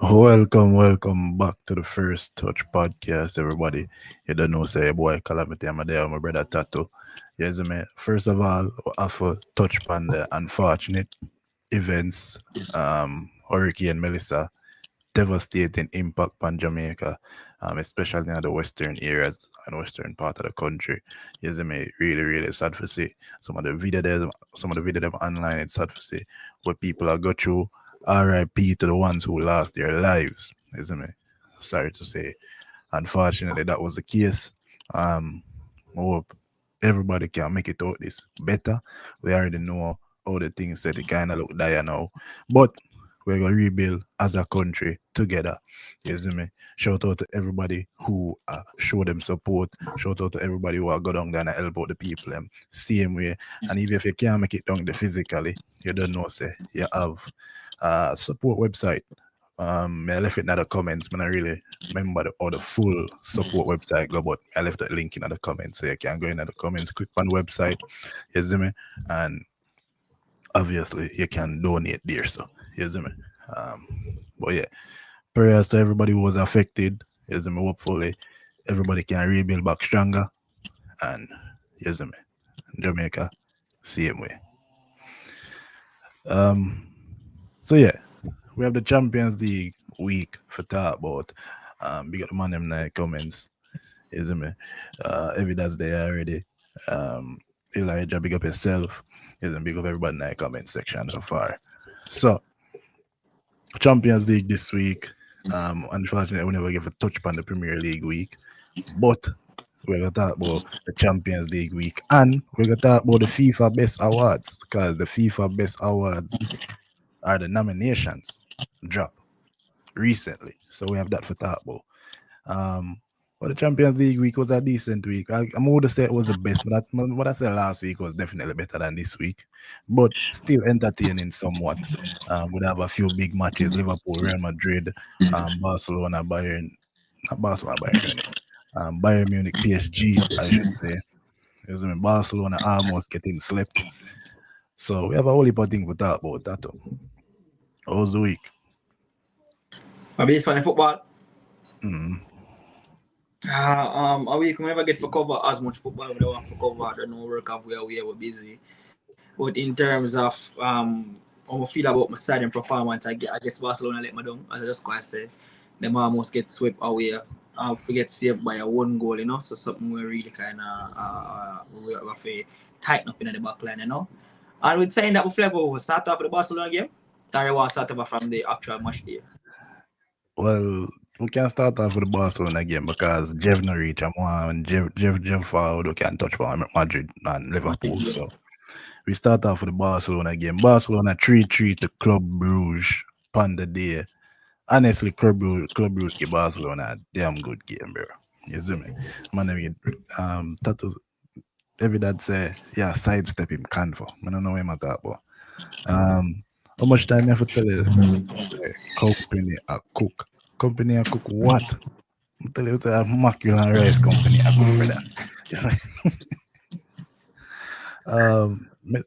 Welcome back to the First Touch podcast, everybody. You don't know, say, boy, Calamity, I'm there, my brother Tato. Yes, man. First of all, we have to touch upon the unfortunate events, Hurricane Melissa, devastating impact on Jamaica, especially in the western areas and western part of the country. Yes, me really sad to see. Some of the video them online. It's sad to see what people are go through. R.I.P. to the ones who lost their lives. Isn't it? Sorry to say. Unfortunately, that was the case. I hope everybody can make it out this better. We already know all the things that it kind of look dire now, but we're gonna rebuild as a country together. You see me? Shout out to everybody who show them support. Shout out to everybody who are go down there and help out the people same way. And even if you can't make it down there physically, you don't know say you have support website. I left it in the comments, but I really remember or the full support website go, but I left the link in the comments, so you can go in the comments, click on the website, you see me, and obviously you can donate there, so you see me. Um, but yeah, prayers to everybody who was affected, you see me. Hopefully, everybody can rebuild back stronger, and you see me, Jamaica, same way. Um, so yeah, we have the Champions League week for talk about. We got the man them in the comments, isn't me? Evidence there already. Um, Elijah, big up yourself. Isn't big up everybody in the comment section so far. So Champions League this week. Unfortunately, we never give a touch upon the Premier League week, but we're gonna talk about the Champions League week, and we're gonna talk about the FIFA Best Awards because the FIFA Best Awards are the nominations drop recently. So we have that for talk about. Um, but the Champions League week was a decent week. I'm going to say it was the best, but what I said last week was definitely better than this week. But still entertaining somewhat. We'd have a few big matches: Liverpool, Real Madrid, Barcelona, Bayern, not Barcelona, Bayern Munich, Bayern Munich, PSG, I should say. Because I mean, Barcelona almost getting slept. So we have a whole heap of things to talk about that. How was the week? My base playing football. Mm. A week we never get for cover as much football we don't want for cover. I don't know work of where we were busy. But in terms of how I feel about my side and performance, I guess Barcelona let me down, as I just quite say. Them almost get swept away. I forget saved by a one goal, So something we really kind of we have to tighten up in the back line. And we're saying that we flag over start off with the Barcelona game. Tari want start off from the actual match day. Well, we can start off with the Barcelona game because Jeff no reach and one Jeff forward we can touch on Madrid and Liverpool. So we start off with the Barcelona game. Barcelona 3-3 to Club Bruges on the day. Honestly, Club Brugge give Barcelona a damn good game, bro. You see me? Man, I mean, that was every dad say, yeah, sidestep him can't for. I don't know what I'm talking about. How much time you have to tell you? Say, company a cook. Company a cook what? I'm telling you, it's a Macula Rice Company a cook, brother. Me-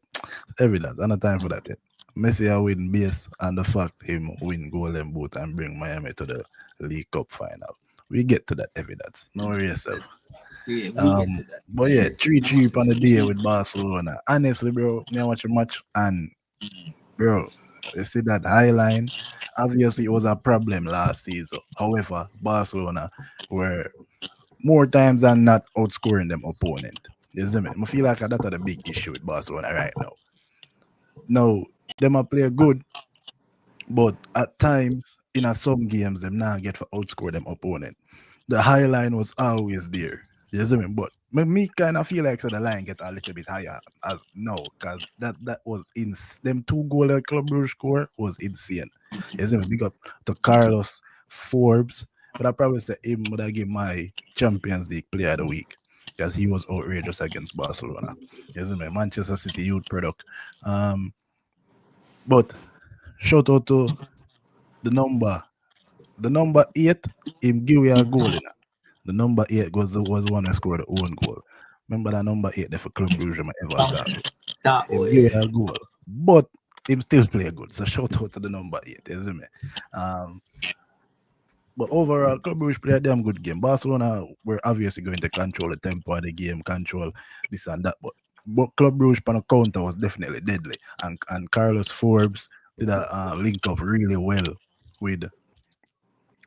Evidence, and time for that yet. Messi a win base and the fact him win Golden Boot and bring Miami to the League Cup final. We get to that evidence. No worry yourself. Yeah, we get to that. But yeah, 3-3 on the day with Barcelona. Honestly, bro, me I watch a match and bro, you see that high line. Obviously, it was a problem last season. However, Barcelona were more times than not outscoring them opponent. You see me? I feel like that's the big issue with Barcelona right now. Now, them a play good, but at times in some games them now get for outscore them opponent. The high line was always there. You see me? But me kind of feel like so the line get a little bit higher as no, because that was in them 2 goal that Club Brugge score was insane. You see me? Big up to Carlos Forbes, but I probably say him would I give my Champions League Player of the Week because he was outrageous against Barcelona. You see me? Manchester City youth product. But shout out to the number. The number 8, him give you a goal in it. The number 8 was one who scored the own goal. Remember that number 8 there for Club Brugge I ever talk. That Him boy, give you yeah. a goal. But him still play good. So shout out to the number 8, you see me? Um But overall, Club Brugge played a damn good game. Barcelona were obviously going to control the tempo of the game, control this and that. But Club Brugge on a counter was definitely deadly. And Carlos Forbes did a link up really well with, I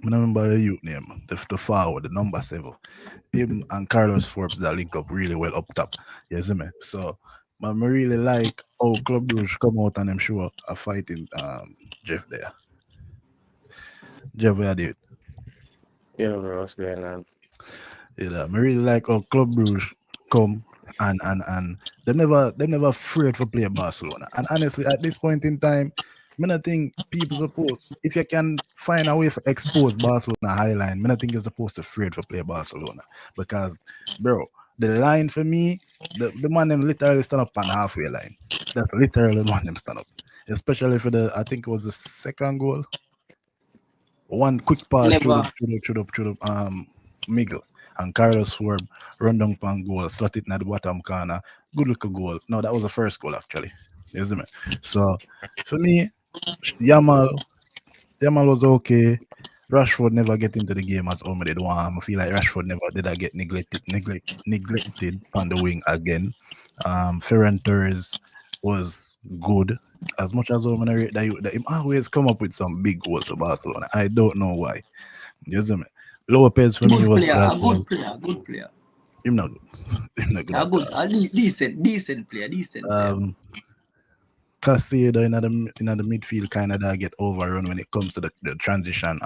don't remember the youth name, the forward, the number 7. Him and Carlos Forbes that link up really well up top. You see me? So I really like how Club Brugge come out and I'm sure are fighting Jeff there. Jeff, where did Yeah, bro, what's going on? I really like how Club Brugge come and they never afraid for play Barcelona. And honestly, at this point in time, I don't think people suppose if you can find a way to expose Barcelona highline, I don't think you're supposed to afraid for play Barcelona. Because bro, the line for me, the man them literally stand up on the halfway line. That's literally the man them stand up. Especially for the I think it was the second goal. One quick pass through Never. the Miguel and Carlos Swerve run down pan goal, slot it in the bottom corner. Good looking goal. No, that was the first goal actually. You see me? So for me, Yamal Yamal was okay. Rashford never get into the game as Omer did want. I feel like Rashford never did I get neglected on the wing again. Ferran Torres was good. As much as Omer rate that him always come up with some big goals for Barcelona. I don't know why. You see me? Lopez for me Good was player, good as a well. good player, a good player. Him not good. Him not good A at good, all. a decent player, decent player. Casado in the midfield kind of that get overrun when it comes to the transition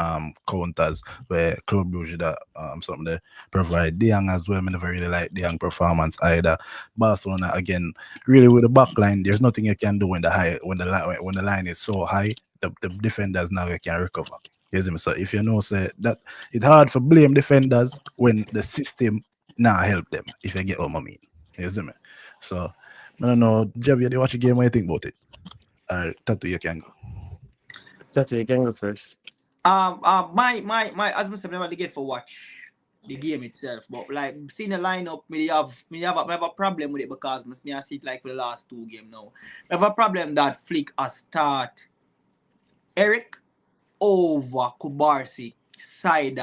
counters where Club Brugge that something they provide. De Jong as well. I never really like De Jong performance either. Barcelona again, really with the back line, there's nothing you can do when the line is so high. The defenders now you can recover. You see me? So if you know say that it's hard for blame defenders when the system now help them. If you get what I mean. You see me? So I don't know, Jeff, you watch a game, what you think about it? Tattoo you can go. Tati, you can go first. My as Mr. never get for watch the game itself, but like seeing the lineup, me have a problem with it because me I see it like for the last 2 games now. I have a problem that Flick has start Eric over Kubarsi side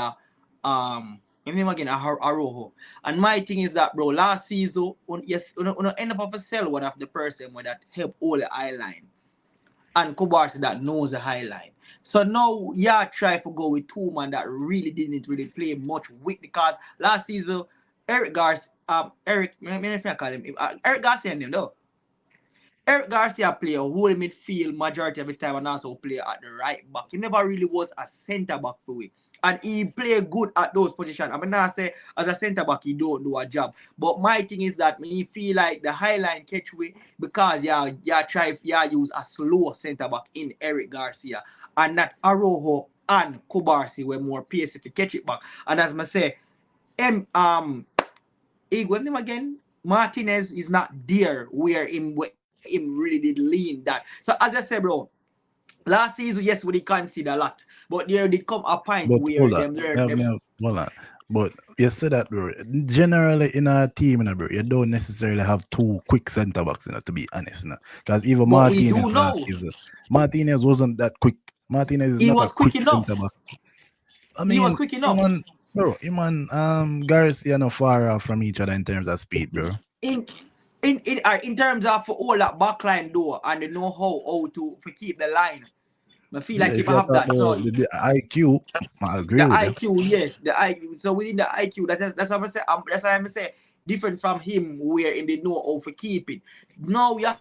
my name again Arojo. And my thing is that bro, last season yes, end up of a sell one of the person where that help all the eye line and Kubarsi that knows the high line. So now try to go with 2 man that really didn't really play much with because last season Eric, if I call him Eric Garcia name though. Eric Garcia play a whole midfield majority of the time and also play at the right back. He never really was a centre back for it. And he play good at those positions. I mean, not say as a centre back he don't do a job. But my thing is that me feel like the high line catch way because try use a slow centre back in Eric Garcia and not Arojo and Kubarsi were more pace if you catch it back. And as I say, him again. Martinez is not there where him really did lean that. So as I said, bro, last season yes we did concede a lot, but there did come a point But where hold on, them learn them. hold on. But you said that, bro. Generally, in a team, bro, you don't necessarily have 2 quick centre backs, to be honest, because even But we Martinez do last know season, Martinez wasn't that quick. Martinez is he not a was quick quick centre enough. back. I He was mean, quick him enough. and bro, him and Garcia no far off from each other in terms of speed, bro. In in terms of all that backline door and they know how to keep the line. I feel Yeah, like if if I you have talk that, about so the IQ, I agree the with you. IQ, yes, the IQ. So within the IQ, that's what I say. That's why I'm say different from him, where in they know how to keep it. Now you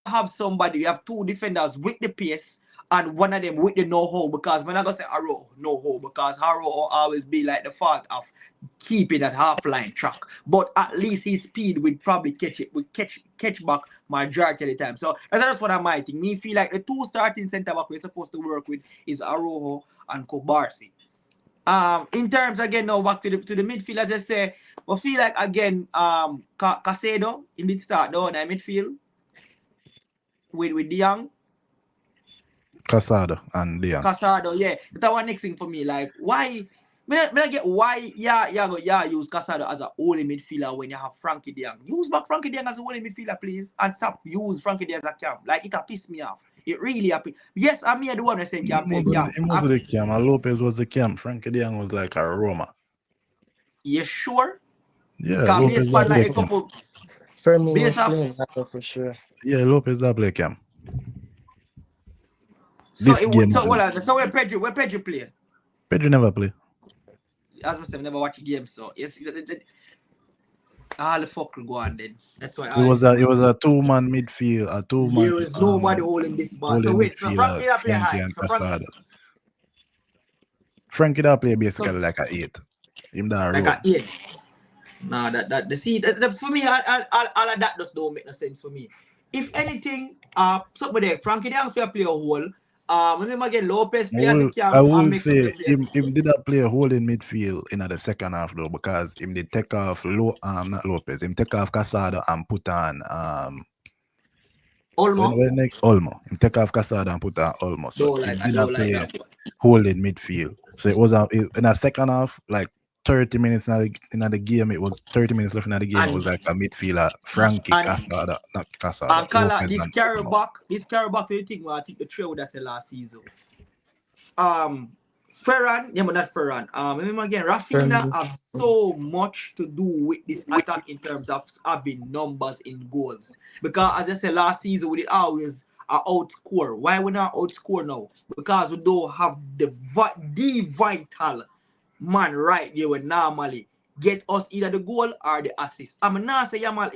have somebody, you have 2 defenders with the pace, and one of them with the know-how. Because when I go say Harrow know-how, because Harrow will always be like the fault of keeping that half-line track. But at least his speed would probably catch it, would catch back majority of the time. So that's what I might think. Me feel like the 2 starting centre back we're supposed to work with is Arojo and Kobarsi. In terms again now back to the midfield, as I say, I feel like again Casado in mid start down in midfield with De Jong. Casado and Leon. Casado, yeah. That's one next thing for me. Like why me not get why use Casado as a holy midfielder when you have Frankie De Jong. Use back Frankie De Jong as a holy midfielder, please. And stop use Frankie De Jong as a cam. Like it piss me off. It really happy. Yes, I'm here the one that said can play Cam. He was the Cam, and Lopez was the Cam. Frankie De Jong was like a Roma. You sure? Yeah, Can Lopez based that on like play a Cam. couple Fermin was based off. playing that for sure. Yeah, Lopez that play Cam. So This it game, would so where Pedro play? Pedro never play. As I said, never watch a game, so yes, all the fuck will go on then. That's why It was a 2-man midfield, a 2-man there is nobody holding this ball. So holding wait, so midfield, Frankie that play Frankie high. and So Frankie Casado. Frankie that play basically like a 8. Him that like road. a 8. Nah, that the see that for me, all of that just don't make no sense for me. If anything, something there, Frankie they have to play a hole. Remember again, Lopez play as a I cam and will make say up the him did not play a holding midfield in the second half though, because him did take off not Lopez, him take off Casado and put on Olmo. Olmo. Him take off Casado and put on Olmo. So I he did don't not like play that. holding midfield. So it was in a second half, like 30 minutes in the game. It was 30 minutes left in the game. It was like a midfielder, Frankie Casado, not Casado. And Kala, Lopez this and carry Olmo. back to the thing where I think the trail that's the last season. Ferran, yeah, but not Ferran. Remember again, Rafinha has so much to do with this attack in terms of having numbers in goals. Because as I said last season, we did always outscore. Why we not outscore now? Because we don't have the vital man right there would normally get us either the goal or the assist. I'm not say Yamal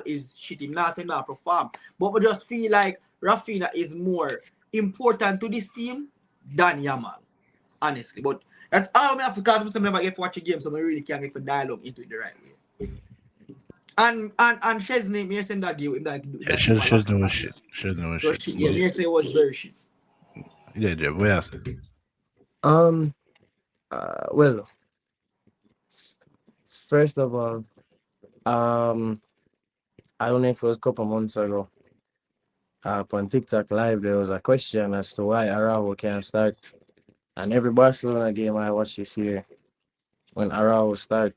is shit, him not say not perform. But we just feel like Rafinha is more important to this team than Yamal. Honestly. But that's all I have, because I never get to watch a game, so I really can't get for dialogue into it the right way. And Chesney, me saying that game, Yeah, Chesney was shit. Chesney was shit. Yeah, me say it was very shit. Yeah, Jeff, what else? Well, first of all, I don't know if it was a couple months ago. On TikTok Live, there was a question as to why Araujo can't start. And every Barcelona game I watched this year, when Araujo start,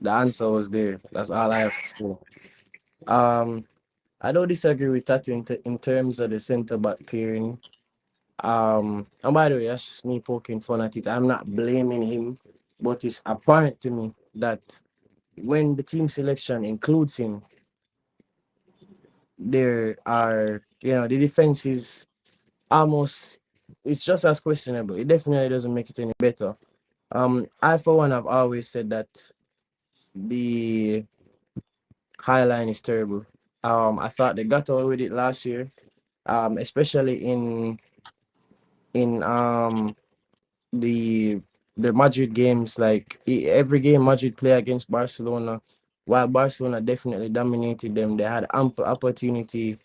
the answer was there. That's all I have to say. I don't disagree with Tatu in terms of the centre back pairing. And by the way, that's just me poking fun at it. I'm not blaming him, but it's apparent to me that when the team selection includes him, there are, the defense is almost, it's just as questionable. It definitely doesn't make it any better. I, for one, have always said that the high line is terrible. I thought they got away with it last year, especially in the Madrid games. Like every game Madrid play against Barcelona, while Barcelona definitely dominated them, they had ample opportunity.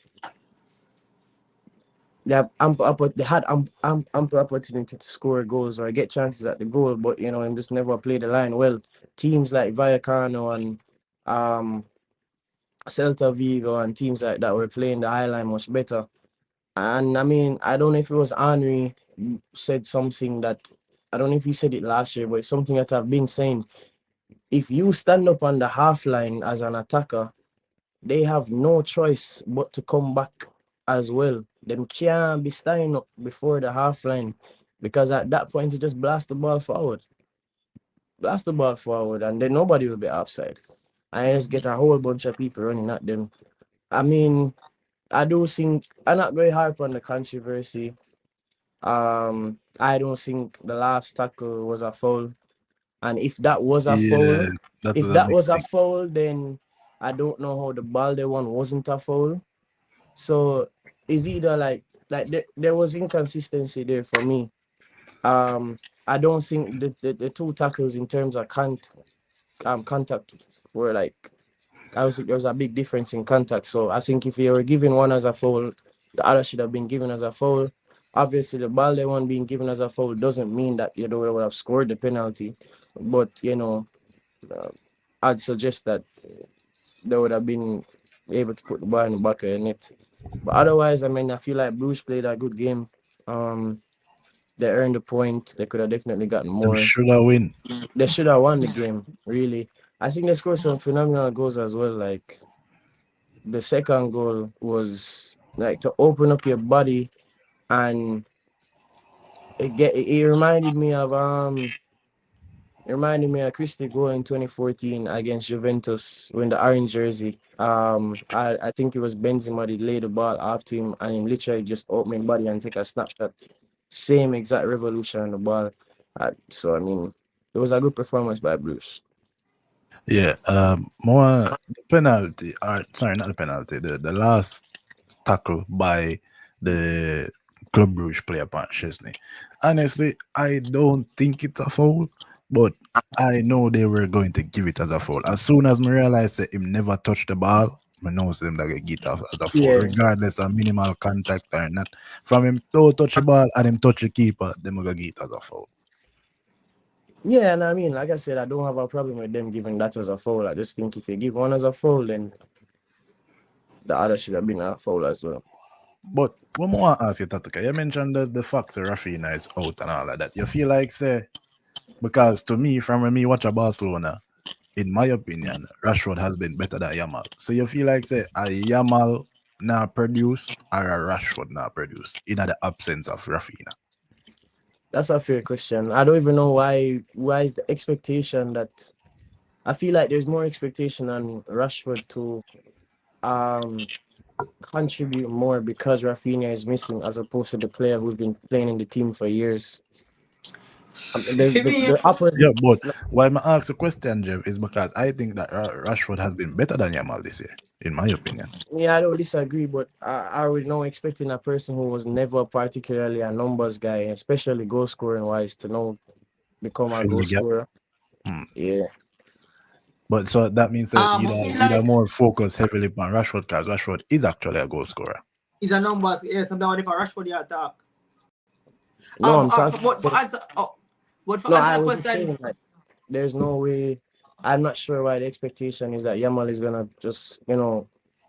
They had ample opportunity to score goals or get chances at the goal, but and just never play the line well. Teams like Vallecano and Celta Vigo and teams like that were playing the high line much better. And I mean, I don't know if it was Henry said something that, I don't know if he said it last year, but it's something that I've been saying. If you stand up on the half line as an attacker, they have no choice but to come back as well. Them can't be standing up before the half line, because at that point you just blast the ball forward. And then nobody will be offside. And I just get a whole bunch of people running at them. I mean, I do think, I'm not going to harp on the controversy. I don't think the last tackle was a foul. And if that was a foul, then I don't know how the Balde one wasn't a foul. So it's either like there was inconsistency there for me. I don't think the two tackles in terms of contact were like, I was, there was a big difference in contact. So I think if you were given one as a foul, the other should have been given as a foul. Obviously, the Balde one being given as a foul doesn't mean that they would have scored the penalty. But, I'd suggest that they would have been able to put the ball in the back of the net. But otherwise, I mean, I feel like Bruges played a good game. They earned a point. They could have definitely gotten more. They should have won. They should have won the game, really. I think they scored some phenomenal goals as well. Like, the second goal was like to open up your body, and it reminded me of Christie goal in 2014 against Juventus when the orange jersey. I think it was Benzema that laid the ball after him, and him literally just open his body and take a snapshot. Same exact revolution on the ball. So I mean, it was a good performance by Bruce. Yeah, more the penalty, or sorry, not the penalty, the last tackle by the Club Brugge player upon Chesney. Honestly, I don't think it's a foul, but I know they were going to give it as a foul. As soon as me realized that him never touched the ball, I know them that get it as a foul, Yeah, regardless of minimal contact or not. From him to touch the ball and him touch the keeper, them gonna get it as a foul. yeah, and I mean, like I said, I don't have a problem with them giving that as a foul. I just think if you give one as a foul, then the other should have been a foul as well. But one more I ask you, Tataka, you mentioned the fact that Rafinha is out and all of that. You feel like, say, because to me, from when me watch a Barcelona, in my opinion, Rashford has been better than Yamal. So you feel like, say, a Yamal now produce or a Rashford now produce in the absence of Rafinha? That's a fair question. I don't even know why is the expectation that I feel like there's more expectation on Rashford to um contribute more because Rafinha is missing as opposed to the player who's been playing in the team for years. For me, The opposite. Yeah, but why I ask the question, Jeff, is because I think that Rashford has been better than Yamal this year, in my opinion. Yeah, I don't disagree, but I would not expecting a person who was never particularly a numbers guy, especially goal scoring wise, to now become a Fill goal the gap. scorer. Hmm. Yeah. But so that means that I feel either like more focus heavily on Rashford because Rashford is actually a goal scorer. it's a numbers. Yes, sometimes if I rush for the attack. No, I'm talking. But for No, answer I the was just question, saying like there's no way. I'm not sure why the expectation is that Yamal is gonna just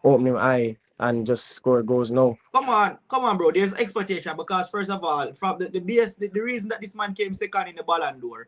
open him eye and just score goals. No, come on, bro. There's expectation because first of all, from the reason that this man came second in the Ballon d'Or,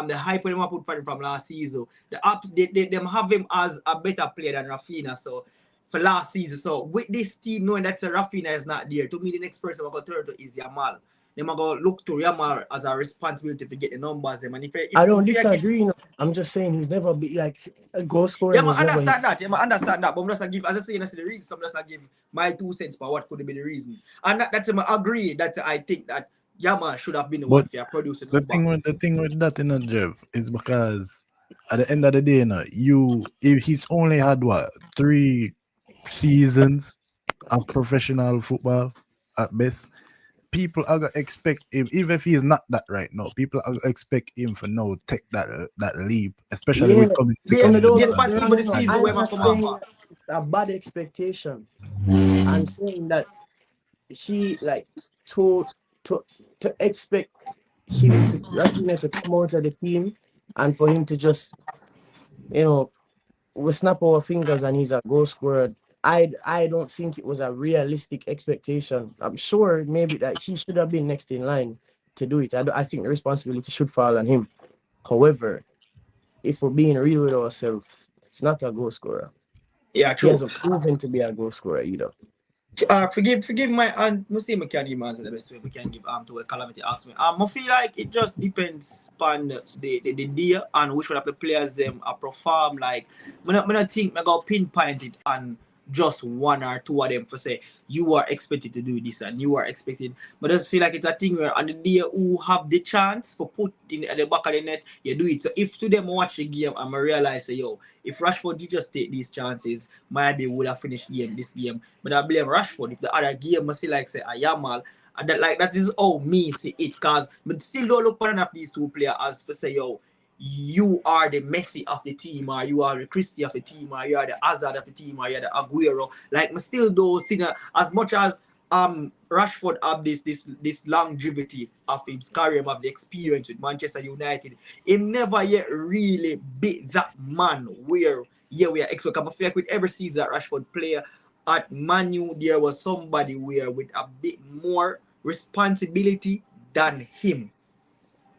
the hype him up put for him from last season, them have him as a better player than Rafinha. So for last season, so with this team knowing that Rafinha is not there, to me the next person I'm gonna turn to is Yamal. Them are gonna look to Yamal as a responsibility to get the numbers. Them and I don't if you disagree. No. I'm just saying he's never be like a goal yeah, scoring I was never his. understand that. Yeah, I understand that. But I'm just not give, as I say, that's the reason. So I'm just not give my 2 cents for what could be the reason. And that's I agree. That's I think that Yama should have been the But one for producing the number. thing with that, Jeff, is because at the end of the day, if he's only had what 3 seasons of professional football at best, people are gonna expect him, even if he's not that right now, people are gonna expect him for now take that leap, especially Yeah, with coming so second me in the don't There's get Ballon me bad d'Or. wrong. people the No, season I'm where I not come off saying for. that it's a bad expectation. I'm saying that he like to to to expect him to Rafinha to come out of the team and for him to just you know we snap our fingers and he's a goal scorer. I don't think it was a realistic expectation. I'm sure maybe that he should have been next in line to do it. I think the responsibility should fall on him. However, if we're being real with ourselves, it's not a goal scorer. Yeah, He true. hasn't proven to be a goal scorer either. Forgive my and Muslim we can give answer the best way we can give to a calamity ask me. I feel like it just depends on the day and which one of the players them perform like when I think I go pinpoint it on just one or two of them for say you are expected to do this and you are expected but I just feel like it's a thing where on the day who have the chance for put in at the back of the net you do it. So if to them watch the game and I realize say yo if Rashford did just take these chances maybe would have finished this game but I blame Rashford. If the other game, I see like say a Yamal, and that is how me see it. Cause but still don't look upon of these two players as for say yo, you are the Messi of the team, or you are the Christie of the team, or you are the Hazard of the team, or you are the Aguero. Like me still don't see as much as Rashford have this longevity of his career, of the experience with Manchester United. He never yet really beat that man where yeah we are expecting. I feel like with every season that Rashford play at Manu, there was somebody where with a bit more responsibility than him.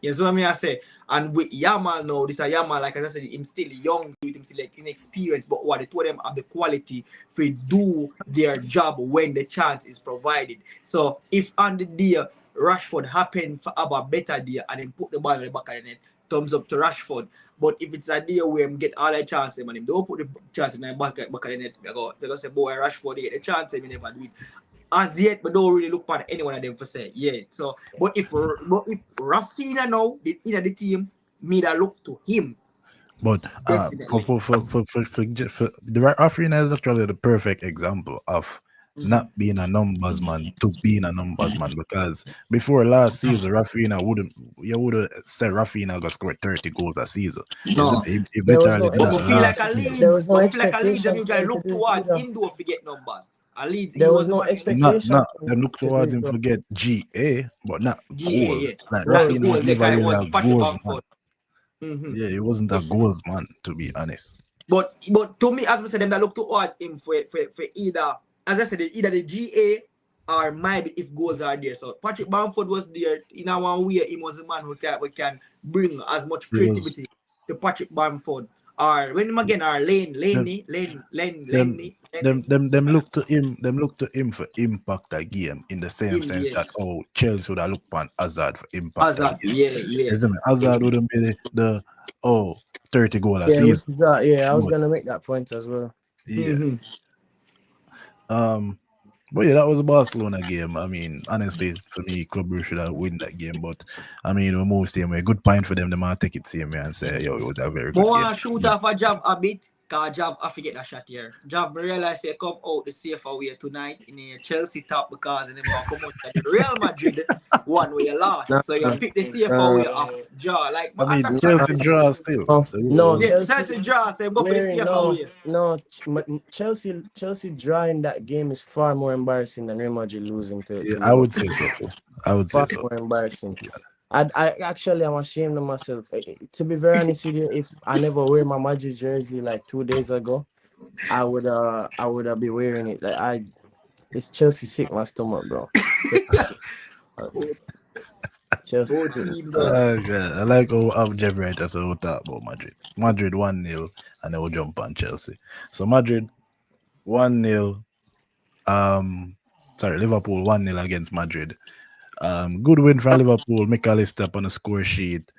You see what I mean? I say, And with Yamal now, this is Yamal, like as I said, him still young, him still like inexperienced, but what the two of them have the quality to do their job when the chance is provided. So if on the day Rashford happen to have a better day and then put the ball in the back of the net, thumbs up to Rashford. But if it's a day where him get all the chances and him don't put the chance in the back of the net, they say, boy, Rashford, they get the chance and he never do it. As yet, but don't really look at any one of them for say, yeah. So, but if Rafinha now did in the team, me that look to him. But Definitely. the Rafinha is actually the perfect example of not being a numbers man to being a numbers man, because before last season, Rafinha would have said Rafinha gonna score 30 goals a season. No. He There was literally no did But that I feel like last a season. there Leeds, was no but I feel like a Leeds, them expectation usually for him to look do it towards either. him, don't forget numbers. A Leeds, he There was was the no man. expectation Not for they him look to do towards it, him bro. forget GA, but not GA, yeah. goals. Like Not the Bro, Rafinha was goals, they never kind of really was a Patrick goals man. Bamford. Mm-hmm. Yeah, he wasn't a goals man, to be honest. But to me, as I said, them that look towards him for either, as I said, either the GA or maybe if goals are there. So Patrick Bamford was there in a one way. He was the man who can bring as much He was creativity to Patrick Bamford. Or when him again are them Lenny, them look to him for impact that game, in the same him sense there. that Chelsea would have looked upon Hazard for impact that Hazard, game. yeah. Isn't it? Hazard wouldn't be the 30 goal a Yeah, it was season. that. Yeah, I was But gonna make that point as well. yeah. Mm-hmm. But yeah, that was a Barcelona game. I mean, honestly, for me, Club Brugge should have win that game. But I mean, we move same way. Good point for them. They might take it same way and say, yo, it was a very good game. More shoot off a Jav a bit, because Jav I forget that shot here. Jav realize they come out the safer way tonight in the Chelsea top because they never come out the Real Madrid one way you Nah, lost. So you pick the safer uh, way off Jaw. Like I I mean, understand Chelsea that. draw still. no, Yeah, Chelsea. Chelsea draw, so go for the Wait, safer no, way. no. Chelsea drawing that game is far more embarrassing than Real Madrid losing to Yeah, I Liverpool. would say so too. I would say Far so. more embarrassing. I actually am ashamed of myself. To be very honest with you, if I never wear my Madrid jersey like 2 days ago, I would be wearing it. Like it's Chelsea sick my stomach, bro. Chelsea. Both team does. God. I like how I'm right as we'll talk about Madrid. Madrid 1-0 and then we'll jump on Chelsea. So Madrid 1-0. Liverpool 1-0 against Madrid. Good win from Liverpool. McAllister on the score sheet.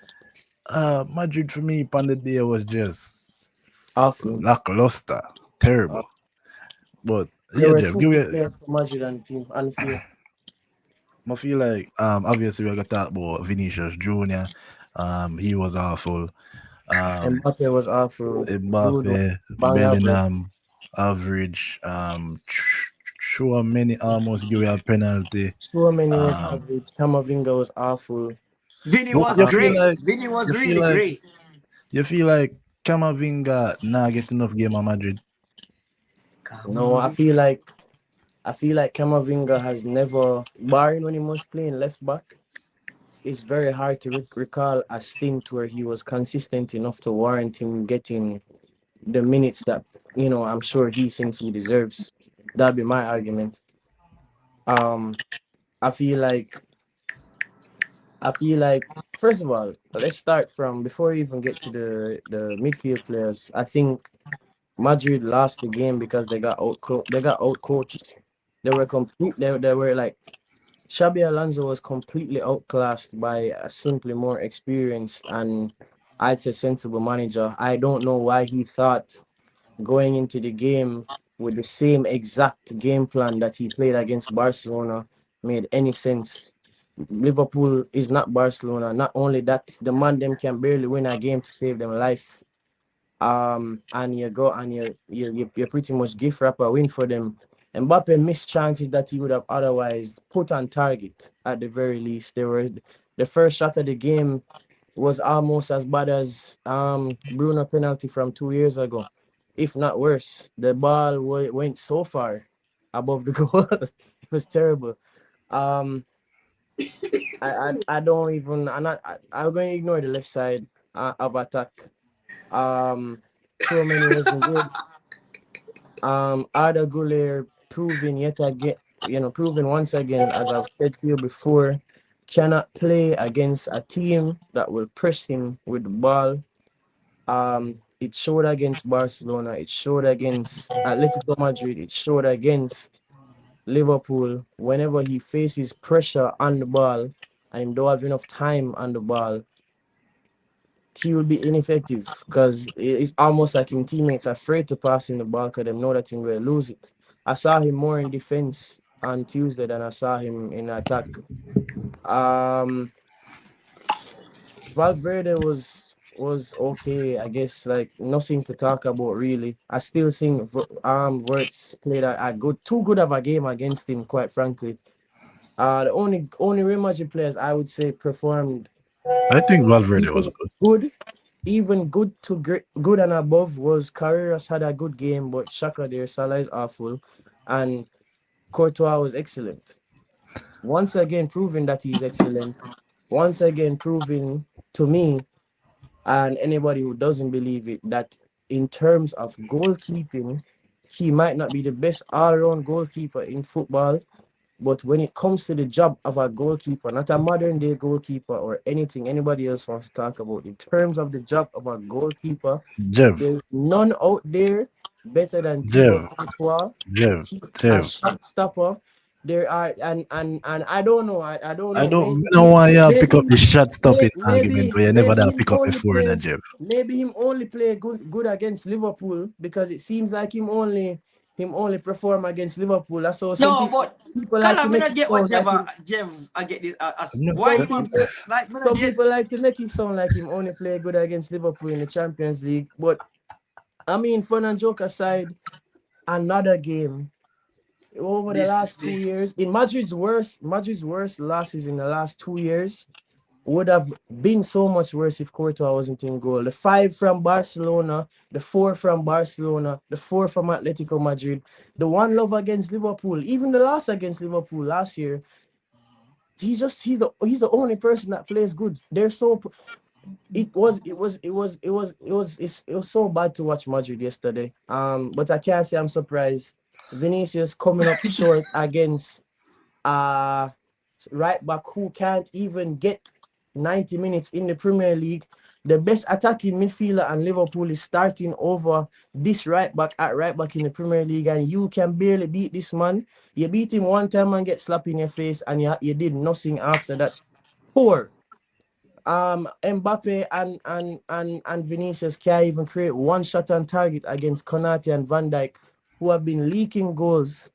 Madrid for me on the day was just Awful. lackluster, terrible. But There yeah, were Jeff, two give me. players for Madrid and the team and the field. I feel like obviously we got to talk about Vinicius Junior. He was awful. Mbappe was awful. Jude was Mbappe, bang average. Bellingham, average. Sure, many almost give you a penalty. So many was average. Camavinga was awful. Vinny But was you feel great. like Vinny was you feel really like great. you feel like Camavinga not get enough game at Madrid. No, I feel like Camavinga has never, barring when he was playing left back, it's very hard to recall a stint where he was consistent enough to warrant him getting the minutes that, I'm sure he thinks he deserves. That'd be my argument. I feel like, first of all, let's start from, before we even get to the midfield players, I think Madrid lost the game because they got outcoached. They were like, Xabi Alonso was completely outclassed by a simply more experienced and I'd say sensible manager. I don't know why he thought going into the game with the same exact game plan that he played against Barcelona made any sense. Liverpool is not Barcelona. Not only that, the man them can barely win a game to save them life. And you go and you pretty much gift wrap a win for them. Mbappe missed chances that he would have otherwise put on target at the very least. They were the first shot of the game was almost as bad as Bruno penalty from 2 years ago, if not worse. The ball went so far above the goal. It was terrible. I don't even. I'm going to ignore the left side of attack. So many wasn't good. Arda Güler proving yet again, proving once again, as I've said to you before, cannot play against a team that will press him with the ball. It showed against Barcelona. It showed against Atletico Madrid. It showed against Liverpool. Whenever he faces pressure on the ball and he don't have enough time on the ball, he will be ineffective because it's almost like his teammates are afraid to pass him the ball because they know that he will lose it. I saw him more in defense on Tuesday than I saw him in attack. Valverde was okay, I guess. Like nothing to talk about really. I still think Wirtz played a good, too good of a game against him, quite frankly. The only Real Madrid players I would say performed I think Valverde was even good. good, even good to great, good and above was Carreras had a good game, but Saka there, Salah is awful, and Courtois was excellent. Once again, proving that he's excellent. Once again, proving to me and anybody who doesn't believe it that in terms of goalkeeping, he might not be the best all-round goalkeeper in football, but when it comes to the job of a goalkeeper, not a modern day goalkeeper or anything anybody else wants to talk about, in terms of the job of a goalkeeper, Jev, there's none out there better than Jev, Thibaut Courtois. Jev, He's a Jev. shot stopper. There are and I don't know. I don't I know. don't know why you pick up Maybe the shot stopping argument maybe where you never maybe that him pick up only before in a play Jev. maybe him only play good against Liverpool because it seems like him only perform against Liverpool. That's how some No, but people like to Callum, me make not it get what sound like him. Jeff, I get this. Why Some him I'm people like me not some get. people like to make it sound like him only play good against Liverpool in the Champions League. But I mean, fun and joke aside, another game over the last 2 years in Madrid's worst losses in the last 2 years would have been so much worse if Courtois wasn't in goal. The 5 from Barcelona, the 4 from Barcelona, the 4 from Atletico Madrid, the 1-0 against Liverpool, even the loss against Liverpool last year. He's the only person that plays good. They're so it was so bad to watch Madrid yesterday. But I can't say I'm surprised. Vinicius coming up short against uh right back who can't even get 90 minutes in the Premier League. The best attacking midfielder and Liverpool is starting over this right back at right back in the Premier League, and you can barely beat this man. You beat him one time and get slapped in your face, and you did nothing after that. Poor. Mbappe and Vinicius can't even create one shot on target against Konate and Van Dijk, who have been leaking goals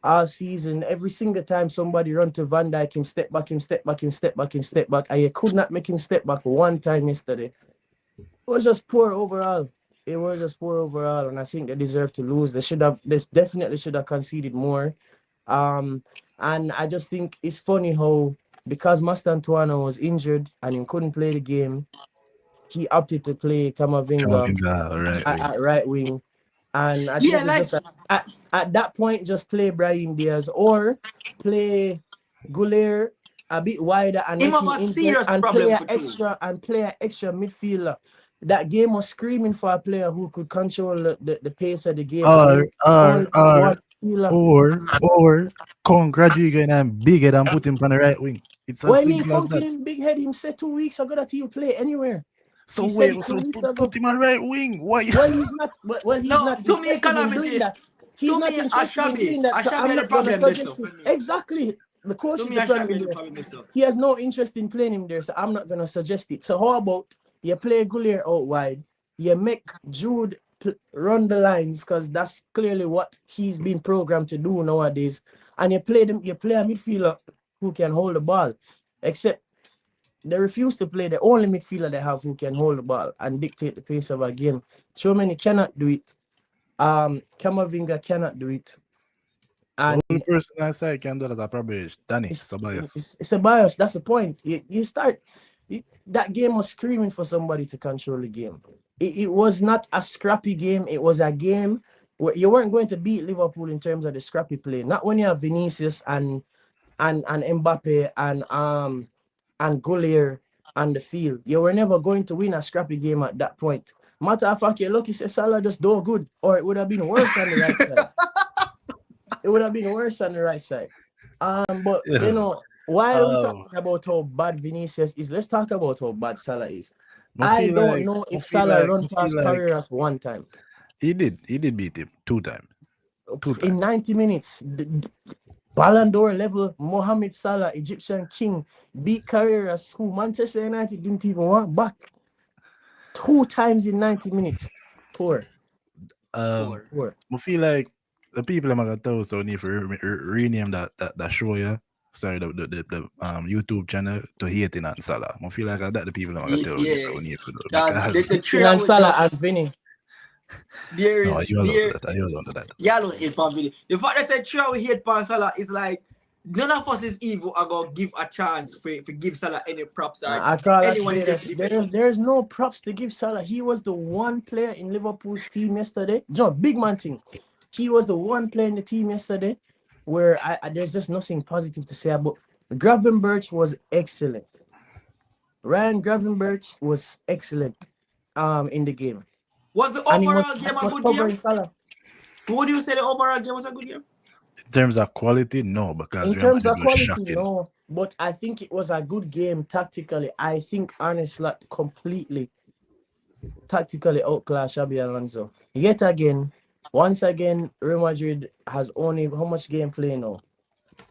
all season. Every single time somebody run to Van Dijk, him step back, him step back, him step back, him step back, and you could not make him step back one time yesterday. It was just poor overall. And I think they deserve to lose. They definitely should have conceded more. And I just think it's funny how because Mastantuano was injured and he couldn't play the game, he opted to play Kamavinga Camavinga, right wing. at right wing. And I Yeah, think it's like just at that point, just play Brahim Diaz or play Goulier a bit wider and him make have him a injured serious and play problem an for true. extra midfielder. That game was screaming for a player who could control the pace of the game, and Or then only one midfielder. or congratulate and bigger than put him on the right wing. It's What as I mean, simple as that. Conklin Big Head, him said 2 weeks ago that he'll play anywhere. So He said wait, it two so weeks put ago. him on right wing. Why? Well, he's not. Well, he's No, not to me, interested in doing calamity. that. He's To not me, interested in doing that. So Ashabi I'm had a not gonna problem this suggest stuff it. for me. Exactly. The coach To is me, the Ashabi problem had a there. problem this stuff. He has no interest in playing him there, so I'm not gonna suggest it. So how about you play Goulier out wide? You make Jude run the lines because that's clearly what he's been programmed to do nowadays. And you play them. You play a midfielder who can hold the ball, except they refuse to play the only midfielder they have who can hold the ball and dictate the pace of a game. Many cannot do it. Camavinga cannot do it. The And only person I say can do that are probably Danny it's, Ceballos. it's a bias. That's the point. That game was screaming for somebody to control the game. It was not a scrappy game. It was a game where you weren't going to beat Liverpool in terms of the scrappy play. Not when you have Vinicius and Mbappe and Goulier on the field. You were never going to win a scrappy game at that point. Matter of fact, you're lucky Salah just do good, or it would have been worse on the right side. It would have been worse on the right side. But Yeah. while we're talking about how bad Vinicius is, let's talk about how bad Salah is. I I feel don't like know I if feel Salah like run I feel past like Carreras one time. he did beat him 2 times. 2 times. In 90 minutes. Ballon d'Or level Mohamed Salah, Egyptian king, beat Carreras, who Manchester United didn't even want back. 2 times in 90 minutes. Poor. I Poor. feel like the people I'm gonna tell so need to rename that show, yeah. Sorry, the YouTube channel to hating on Salah. I feel like that the people I'm gonna tell you so Yeah. need to do Because the Hating trio on would Salah just and Vinny. there no, is you alone there to that. You alone to that. yeah, don't hate Pan Vini. The fact that the trio we hate Pan Salah is like none of us is evil are gonna give a chance for give Salah any props or I call us anyone is there's no props to give Salah. He was the one player in Liverpool's team yesterday. John, big man thing. He was the one player in the team yesterday where there's just nothing positive to say about. Gravenberch was excellent. Ryan Gravenberch was excellent in the game. Was the And overall game a good game? Salah. Would you say the overall game was a good game? In terms of quality, no, because In Real terms Madrid of was quality, shocking. no. But I think it was a good game tactically. I think Arne Slot completely tactically outclassed Xabi Alonso. Yet again, once again, Real Madrid has only how much gameplay now?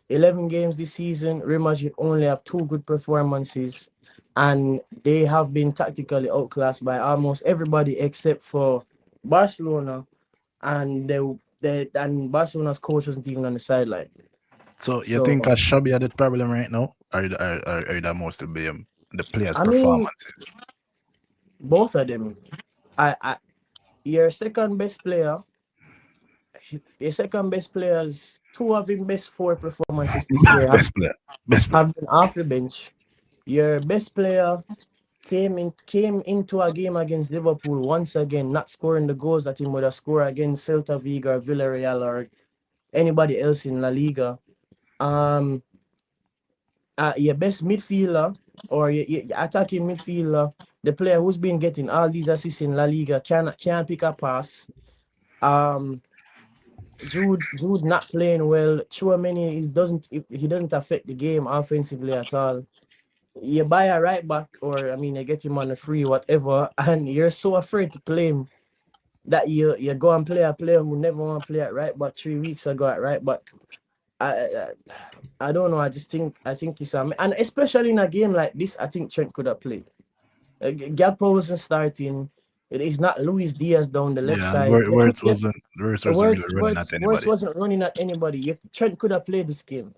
11 games this season. Real Madrid only have 2 good performances, and they have been tactically outclassed by almost everybody except for Barcelona, and and Barcelona's coach wasn't even on the sideline. So you So think Xabi had the problem right now, or that must be the players' I mean, performances? both of them. Your second best player. Your second best players, 2 of him best 4 performances this year Best player. have been off the bench. Your best player came into a game against Liverpool once again, not scoring the goals that he would have scored against Celta Vigo or Villarreal or anybody else in La Liga. Your best midfielder or your attacking midfielder, the player who's been getting all these assists in La Liga, can't pick a pass. Jude not playing well. Chouameni he doesn't affect the game offensively at all. You buy a right back, or you get him on a free, whatever, and you're so afraid to play him that you go and play a player who never want to play at right back 3 weeks ago at right back. I don't know. I think it's and especially in a game like this, I think Trent could have played. Gakpo wasn't starting. It is not Luis Diaz down the left side. Wirtz wasn't really running at anybody. Wirtz wasn't running at anybody. Trent could have played this game.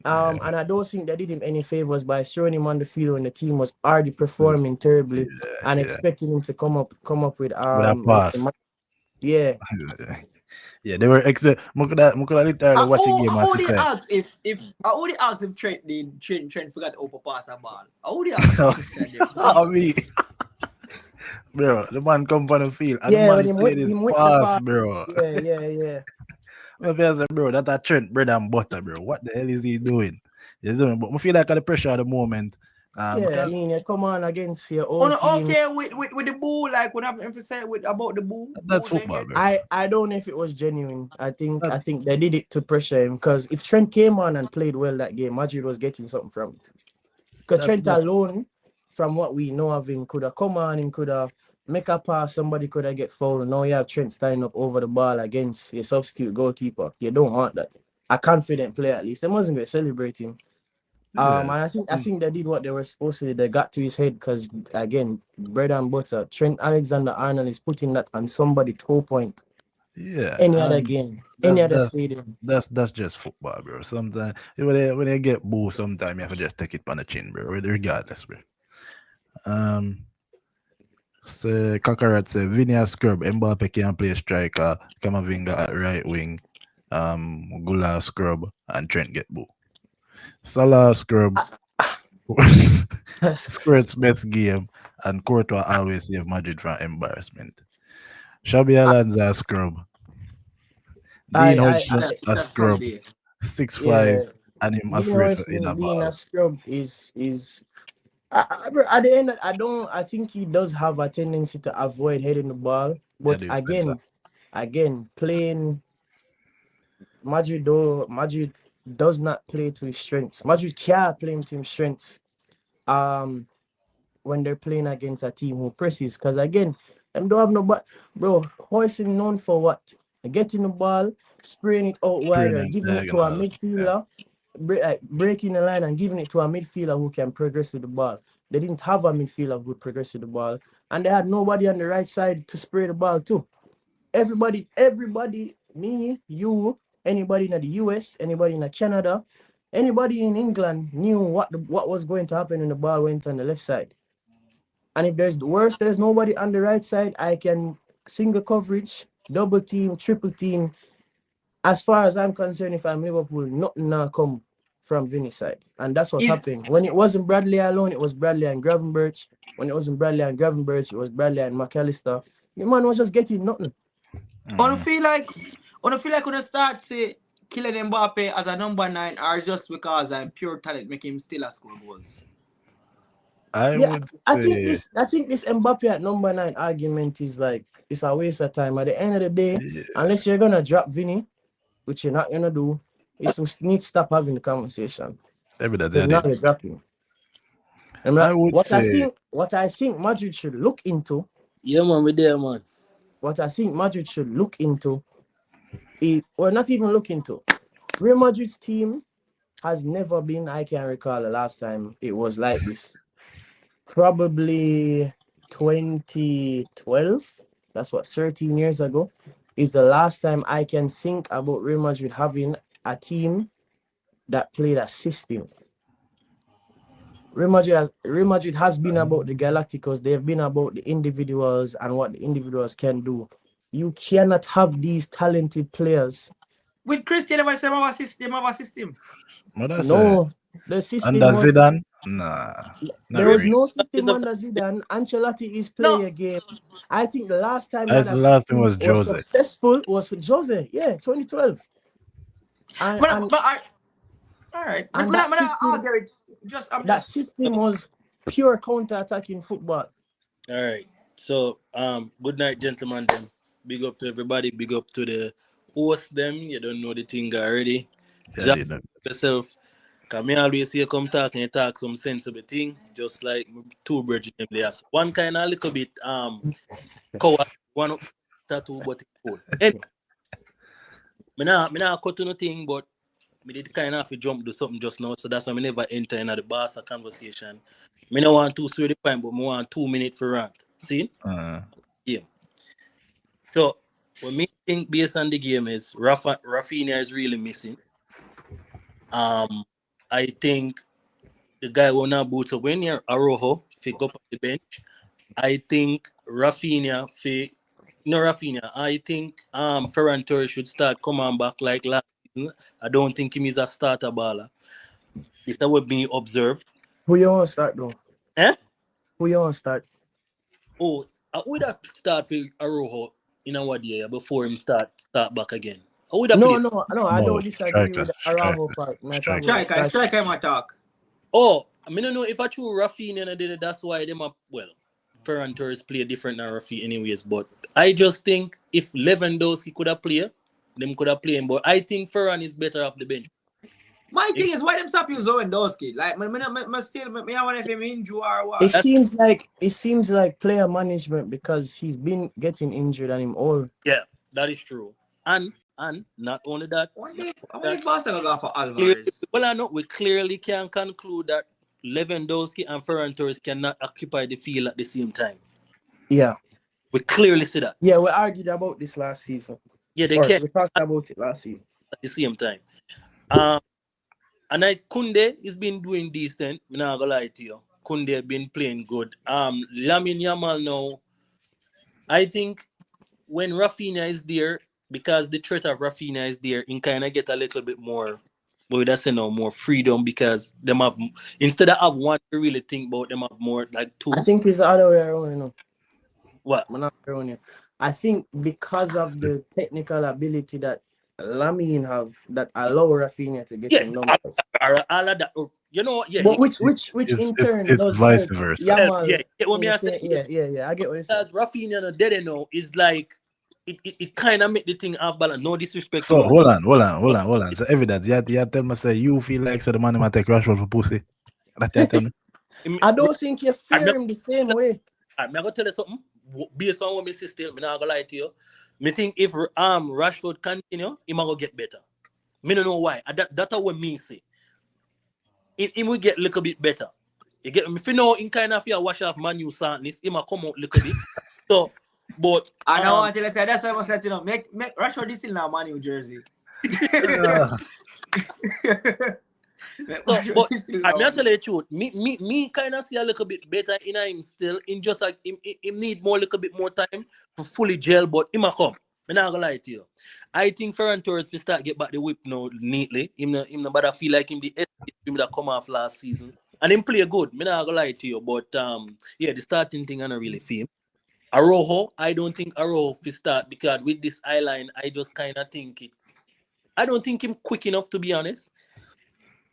And I don't think they did him any favors by throwing him on the field when the team was already performing terribly and expecting him to come up with a pass. Yeah. Yeah, they were excellent. I could literally watch the game I and only say, asked if Trent forgot to open pass a ball. I only asked. I mean, bro, the man come on the field and Yeah, the when man him played with his the pass, pass. bro. Yeah. I say, bro, that's a Trent bread and butter, bro. What the hell is he doing? You know, but I feel like at the pressure at the moment. Because you come on against your own team. Okay, with the boo, like what I've emphasized about the boo. That's football, bro. I don't know if it was genuine. I think they did it to pressure him, because if Trent came on and played well that game, Madrid was getting something from it. Because Trent alone, from what we know of him, could have come on and could have make a pass, somebody could have get fouled. Now you have Trent standing up over the ball against your substitute goalkeeper. You don't want that. A confident player, at least. They wasn't going to celebrate him. And I think they did what they were supposed to do. They got to his head because, again, bread and butter. Trent Alexander-Arnold is putting that on somebody's toe point. Yeah. Any other game, any other stadium. That's just football, bro. Sometimes when they get boo, sometimes you have to just take it on the chin, bro. Regardless, bro. So Kakarat say Vinny scrub, Mbappe can play striker, Kamavinga at right wing, Gula scrub, and Trent get boo. Salah scrub, Squirt's best game, and Courtois always save Madrid from embarrassment. Xabi Alonso scrub. Dean Hodgson a scrub. 6'5", and him afraid for either ball. Being a scrub is at the end, I think he does have a tendency to avoid heading the ball. But again, playing Madrid, does not play to his strengths. Madrid can't play to his strengths. When they're playing against a team who presses, because again, them don't have no but bro. Hoyson known for what? Getting the ball, spraying it out wide, Spraying or and giving it to a diagonals. midfielder, breaking the line and giving it to a midfielder who can progress with the ball. They didn't have a midfielder who could progress with the ball, and they had nobody on the right side to spray the ball too. Everybody, me, you, anybody in the US, anybody in Canada, anybody in England knew what was going to happen when the ball went on the left side. And if there's nobody on the right side, I can single coverage, double team, triple team. As far as I'm concerned, if I'm Liverpool, nothing now come from Vinny's side. And that's what happened. When it wasn't Bradley alone, it was Bradley and Gravenberch. When it wasn't Bradley and Gravenberch, it was Bradley and McAllister. The man was just getting nothing. I feel like when start say killing Mbappe as a number 9 or just because I'm pure talent make him still score goals. I would say I think this Mbappe at number 9 argument is like it's a waste of time. At the end of the day, unless you're gonna drop Vinny, which you're not gonna do, we need to stop having the conversation. They're not dropping. What I think Madrid should look into. Yeah, man, we're there, man. What I think Madrid should look into not even look into. Real Madrid's team has never been, I can recall the last time it was like this. Probably 2012. That's what, 13 years ago, is the last time I can think about Real Madrid having a team that played a system. Real Madrid has been about the Galacticos. They've been about the individuals and what the individuals can do. You cannot have these talented players. With Christian, they have a system. No, the system under Zidane? Nah. There was no system under Zidane. Ancelotti is playing a game. I think the last time the last thing was Jose. Successful was with Jose. Yeah, 2012. All right. And that system was pure counter-attacking football. All right. So, good night, gentlemen. Then big up to everybody. Big up to the host. Them you don't know the thing already. Yeah, yourself. Cause me always see you come talk and you talk some sensible thing, just like two bridges them there. One kind of little bit coward, one up tattoo, but it's cool. Anyway, me not cut to nothing, but me did kind of jump do something just now, so that's why I never enter into the Barca conversation. Me no want to swear the point, but me want 2 minutes for rant. See? Yeah. So what me think based on the game is Rafinha is really missing. I think the guy will not boot up when you're Arojo pick up the bench. I think Rafinha. I think Ferran Torres should start coming back like last season. I don't think him is a starter baller. This is what being observed. Who you want to start though? Who you want to start? Oh, I would have start for Arojo in our day before him start back again. No, I don't disagree with the Araujo part. Striker might talk. Oh, I mean, I don't know if I choose Rafinha and did it, that's why them up. Well, Ferran Torres play different than Rafinha anyways, but I just think if Lewandowski could have played, them could have played him, but I think Ferran is better off the bench. My thing is, why them stop using Lewandowski? Like, I want if him injured or what? It seems like player management because he's been getting injured and him all. Yeah, that is true. And not only that, I know we clearly can conclude that Lewandowski and Ferran Torres cannot occupy the field at the same time. Yeah. We clearly see that. Yeah, we argued about this last season. Yeah, they can't. We talked about it last season. At the same time. And Kunde has been doing decent. I'm not gonna lie to you. Kunde been playing good. Lamine Yamal now. I think when Rafinha is there, because the threat of Rafinha is there, you kind of get a little bit more, more freedom because them have, instead of have one to really think about, them have more like two. I think it's the other way around, you know. What? I'm not around here. I think because of the technical ability that Lamine have that allow Rafinha to get in numbers. All of that. You know, yeah. But which in turn it's vice versa. Yeah. What me I say? Yeah. I get what you're saying. Because Rafinha dead now is like it kind of make the thing off balance. No disrespect to So him. hold on. So evidence. You tell me say you feel like so the man might take Rashford for pussy. That you tell me. I don't think you fear him the same way. I'm gonna tell you something. Based on what my sister, I'm not gonna lie to you. Me think if Rashford continue, he might go get better. Me don't know why. That's what me say. He will get a little bit better. You get me? If you know, in kind of fear wash off Manu sadness, he might come out a little bit. So, but I don't want to tell you, that's why I was letting you know. Make Rashford this in now, Man U jersey. So, but I'm not telling you the truth. Me kind of see a little bit better in him still. In just like him need more little bit more time to fully gel, but he might come. I'm not gonna lie to you. I think Ferran Torres will start get back the whip now neatly. Him no better feel like him the him that come off last season. And him play good. I'm not gonna lie to you. But yeah, the starting thing I don't really feel. Araujo, I don't think Araujo will start because with this eye line, I just kind of think it. I don't think him quick enough to be honest.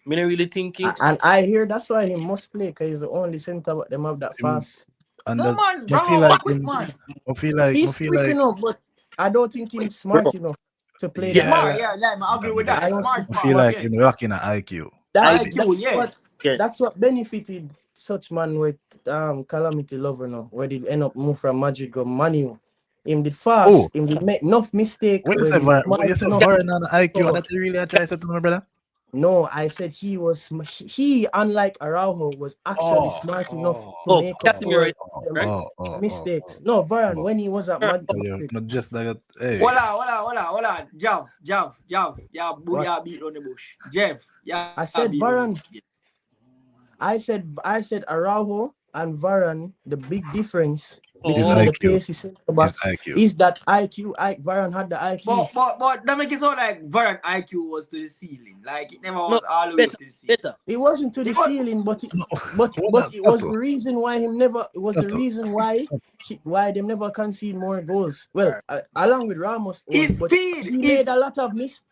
I'm not really thinking. And I hear that's why he must play because he's the only center but them have that fast. And no man, bro, I feel like quick him, man. I feel like He's quick enough, but I don't think he's smart enough to play Yeah. that. Smart, yeah, I agree with that. I don't Smart, I feel like yeah. him lacking an IQ. That's IQ, yeah. what Yeah. that's what benefited such man with Calamity Lover now, where they end up move from Madrid go Manu. Him did fast, Oh. him did make enough mistake. When you when say he Varane, smart when you say enough. Varane on IQ, Oh. that you really try to my brother? No, I said he was he unlike Araujo was actually smart enough to make up Casemiro, for mistakes. No, Varane when he was at Madrid. Not just like hey. Hold on. Jav. Yeah, beat on the bush. Jeff, yeah. I said Varane. I said Araujo and Varane, the big difference between the pacey center backs is that IQ. Varane had the IQ. But that make it sound like Varane IQ was to the ceiling. Like it never was all the way to the ceiling. It wasn't to the ceiling, but it was the reason why him never. It was the reason why them never concede more goals. Well, along with Ramos, his but speed. He made a lot of mistakes.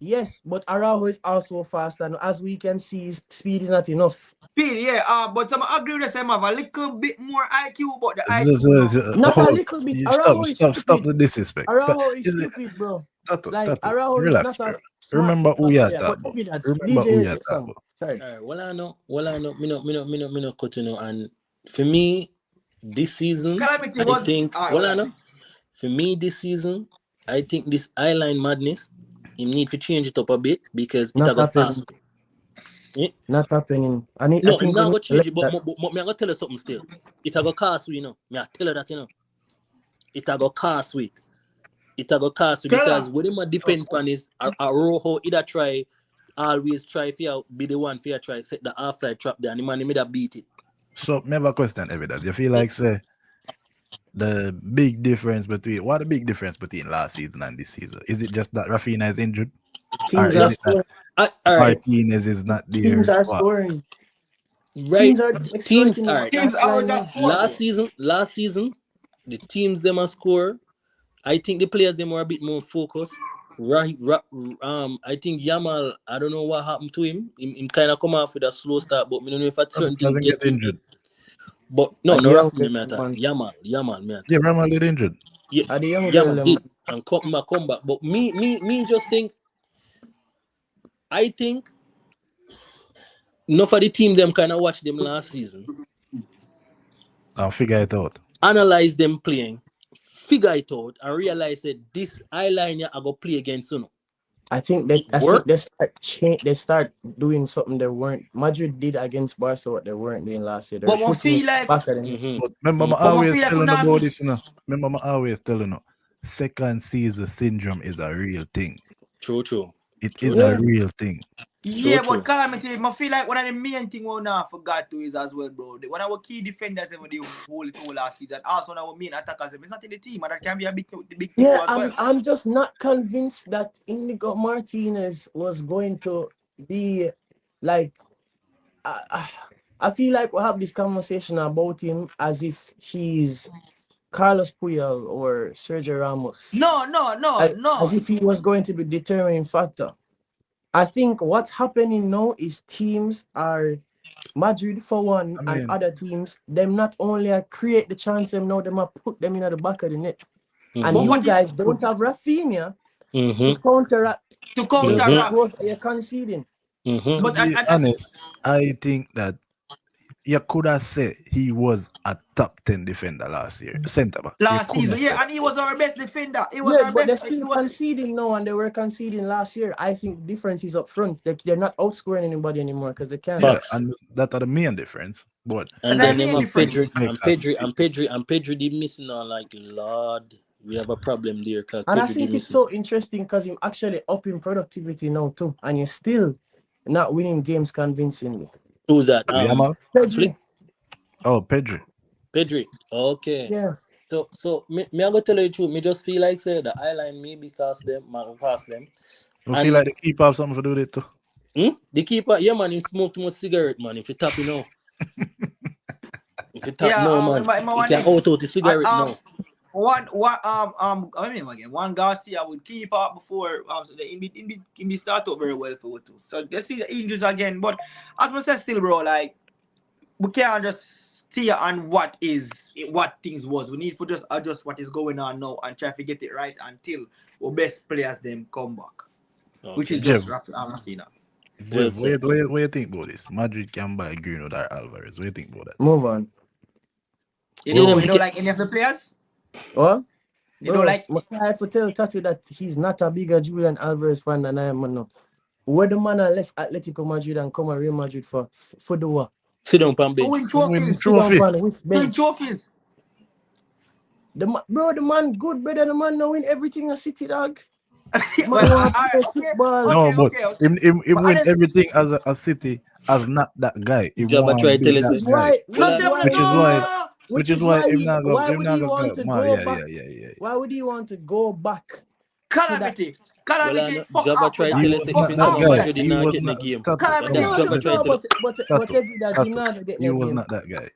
Yes, but Araujo is also fast, and as we can see, his speed is not enough. Speed, yeah. But I agree with the same. Have a little bit more IQ, but the IQ not a little bit. Stop the disrespect. Araujo is stupid, bro. Araujo relax, is not a remember who you are talking about. Remember who you are talking about. Sorry. Well, I know. Me no cut you know. And for me, this season, I think. I know. For me, this season, I think this eyeline madness. You need to change it up a bit because it got pass. Not happening. I'm not going to change it, but I'm going to tell you something still. It got cost you know. I tell you that, you know. It got cost with. Because what him depend on is Araujo either always try to be the one to try set the offside trap there and the man made a beat it. So, never question evidence. You feel like, say, the big difference between last season and this season? Is it just that Rafinha is injured? Teams are scoring. Martinez is not there. Teams are scoring. Right. Teams are last season, the teams them are score. I think the players them were a bit more focused. I think Yamal, I don't know what happened to him. Him kind of come off with a slow start, but I don't know if a certain thing get injured. But no Rafinha matter. Yamal man. Yeah, Yamal get injured. Yeah, Yamal did and come back. But me just think. I think enough of the team them kind of watch them last season. I'll figure it out. Analyze them playing, figure it out, and realize that this eyeline I go play against soon. I think they start doing something they weren't. Madrid did against Barca what they weren't doing last year. But I feel like. But remember, I always telling about this. Remember, I always telling you, second season syndrome is a real thing. True. It is a real thing. Yeah, but Calamity, I feel like one of the main things we now forgot to is as well, bro. One of our key defenders ever the whole last season. Also, one of our main attackers, it's not in the team, and that can be a big thing. Yeah, I'm just not convinced that Inigo Martinez was going to be like. I feel like we'll have this conversation about him as if he's Carlos Puyol or Sergio Ramos. No. As if he was going to be the determining factor. I think what's happening now is teams are Madrid for one, and other teams, them not only create the chance them now, them put them in at the back of the net. And But you what is guys don't have Rafinha to Mm-hmm. counteract to the counteract? growth that you're conceding. Mm-hmm. To But be honest, I think that you could have said he was a top 10 defender last year. Centre back. You last could season, have said and he was our best defender. He was Yeah, our but they're best. He still was conceding now, and they were conceding last year. I think the difference is up front. They're not outscoring anybody anymore because they can't. yeah, Facts. and that are the main difference. But And That's then the them main have difference. Pedri did missing on like Lord. We have a problem there because And I Pedri think did it's missing. so interesting because him actually up in productivity now too, and you're still not winning games convincingly. Who's that? Yamal? Pedri, Flick? Oh, Pedri. Pedri. Okay. yeah. So me I go tell you the truth. Me just feel like say the eyeline maybe cost them, pass them. You And feel like the keeper have something to do with it too? The keeper, yeah man, he smoke too much cigarette, man. If you tap, you know. If you tap no man, you can out the cigarette now. I mean again, one Garcia would keep up before in the start up very well for two. So let's see the injuries again. But as I said, still, bro, like we can't just steer on what things was. We need to just adjust what is going on now and try to get it right until our best players them come back. Okay. Which is Jeff. just Rafinha. Jeff, what do you think about this? Madrid can buy Greenwood or Alvarez. What do you think about that? Move on. You don't like any of the players? What? You don't like? I have to tell Tati that he's not a bigger Julian Alvarez fan than I am now. Where the man left Atletico Madrid and come to Real Madrid for the what? Sit down, Pambe. Win trophies. Win trophies. The man good, better the man now win everything a City, dog. Him win everything as a City as not that guy. Jabba try to tell us which is why why would he want to go back? Why would he want to go back? Calamity. Jabba try to tell us if Madrid did not get the game. He was not that guy.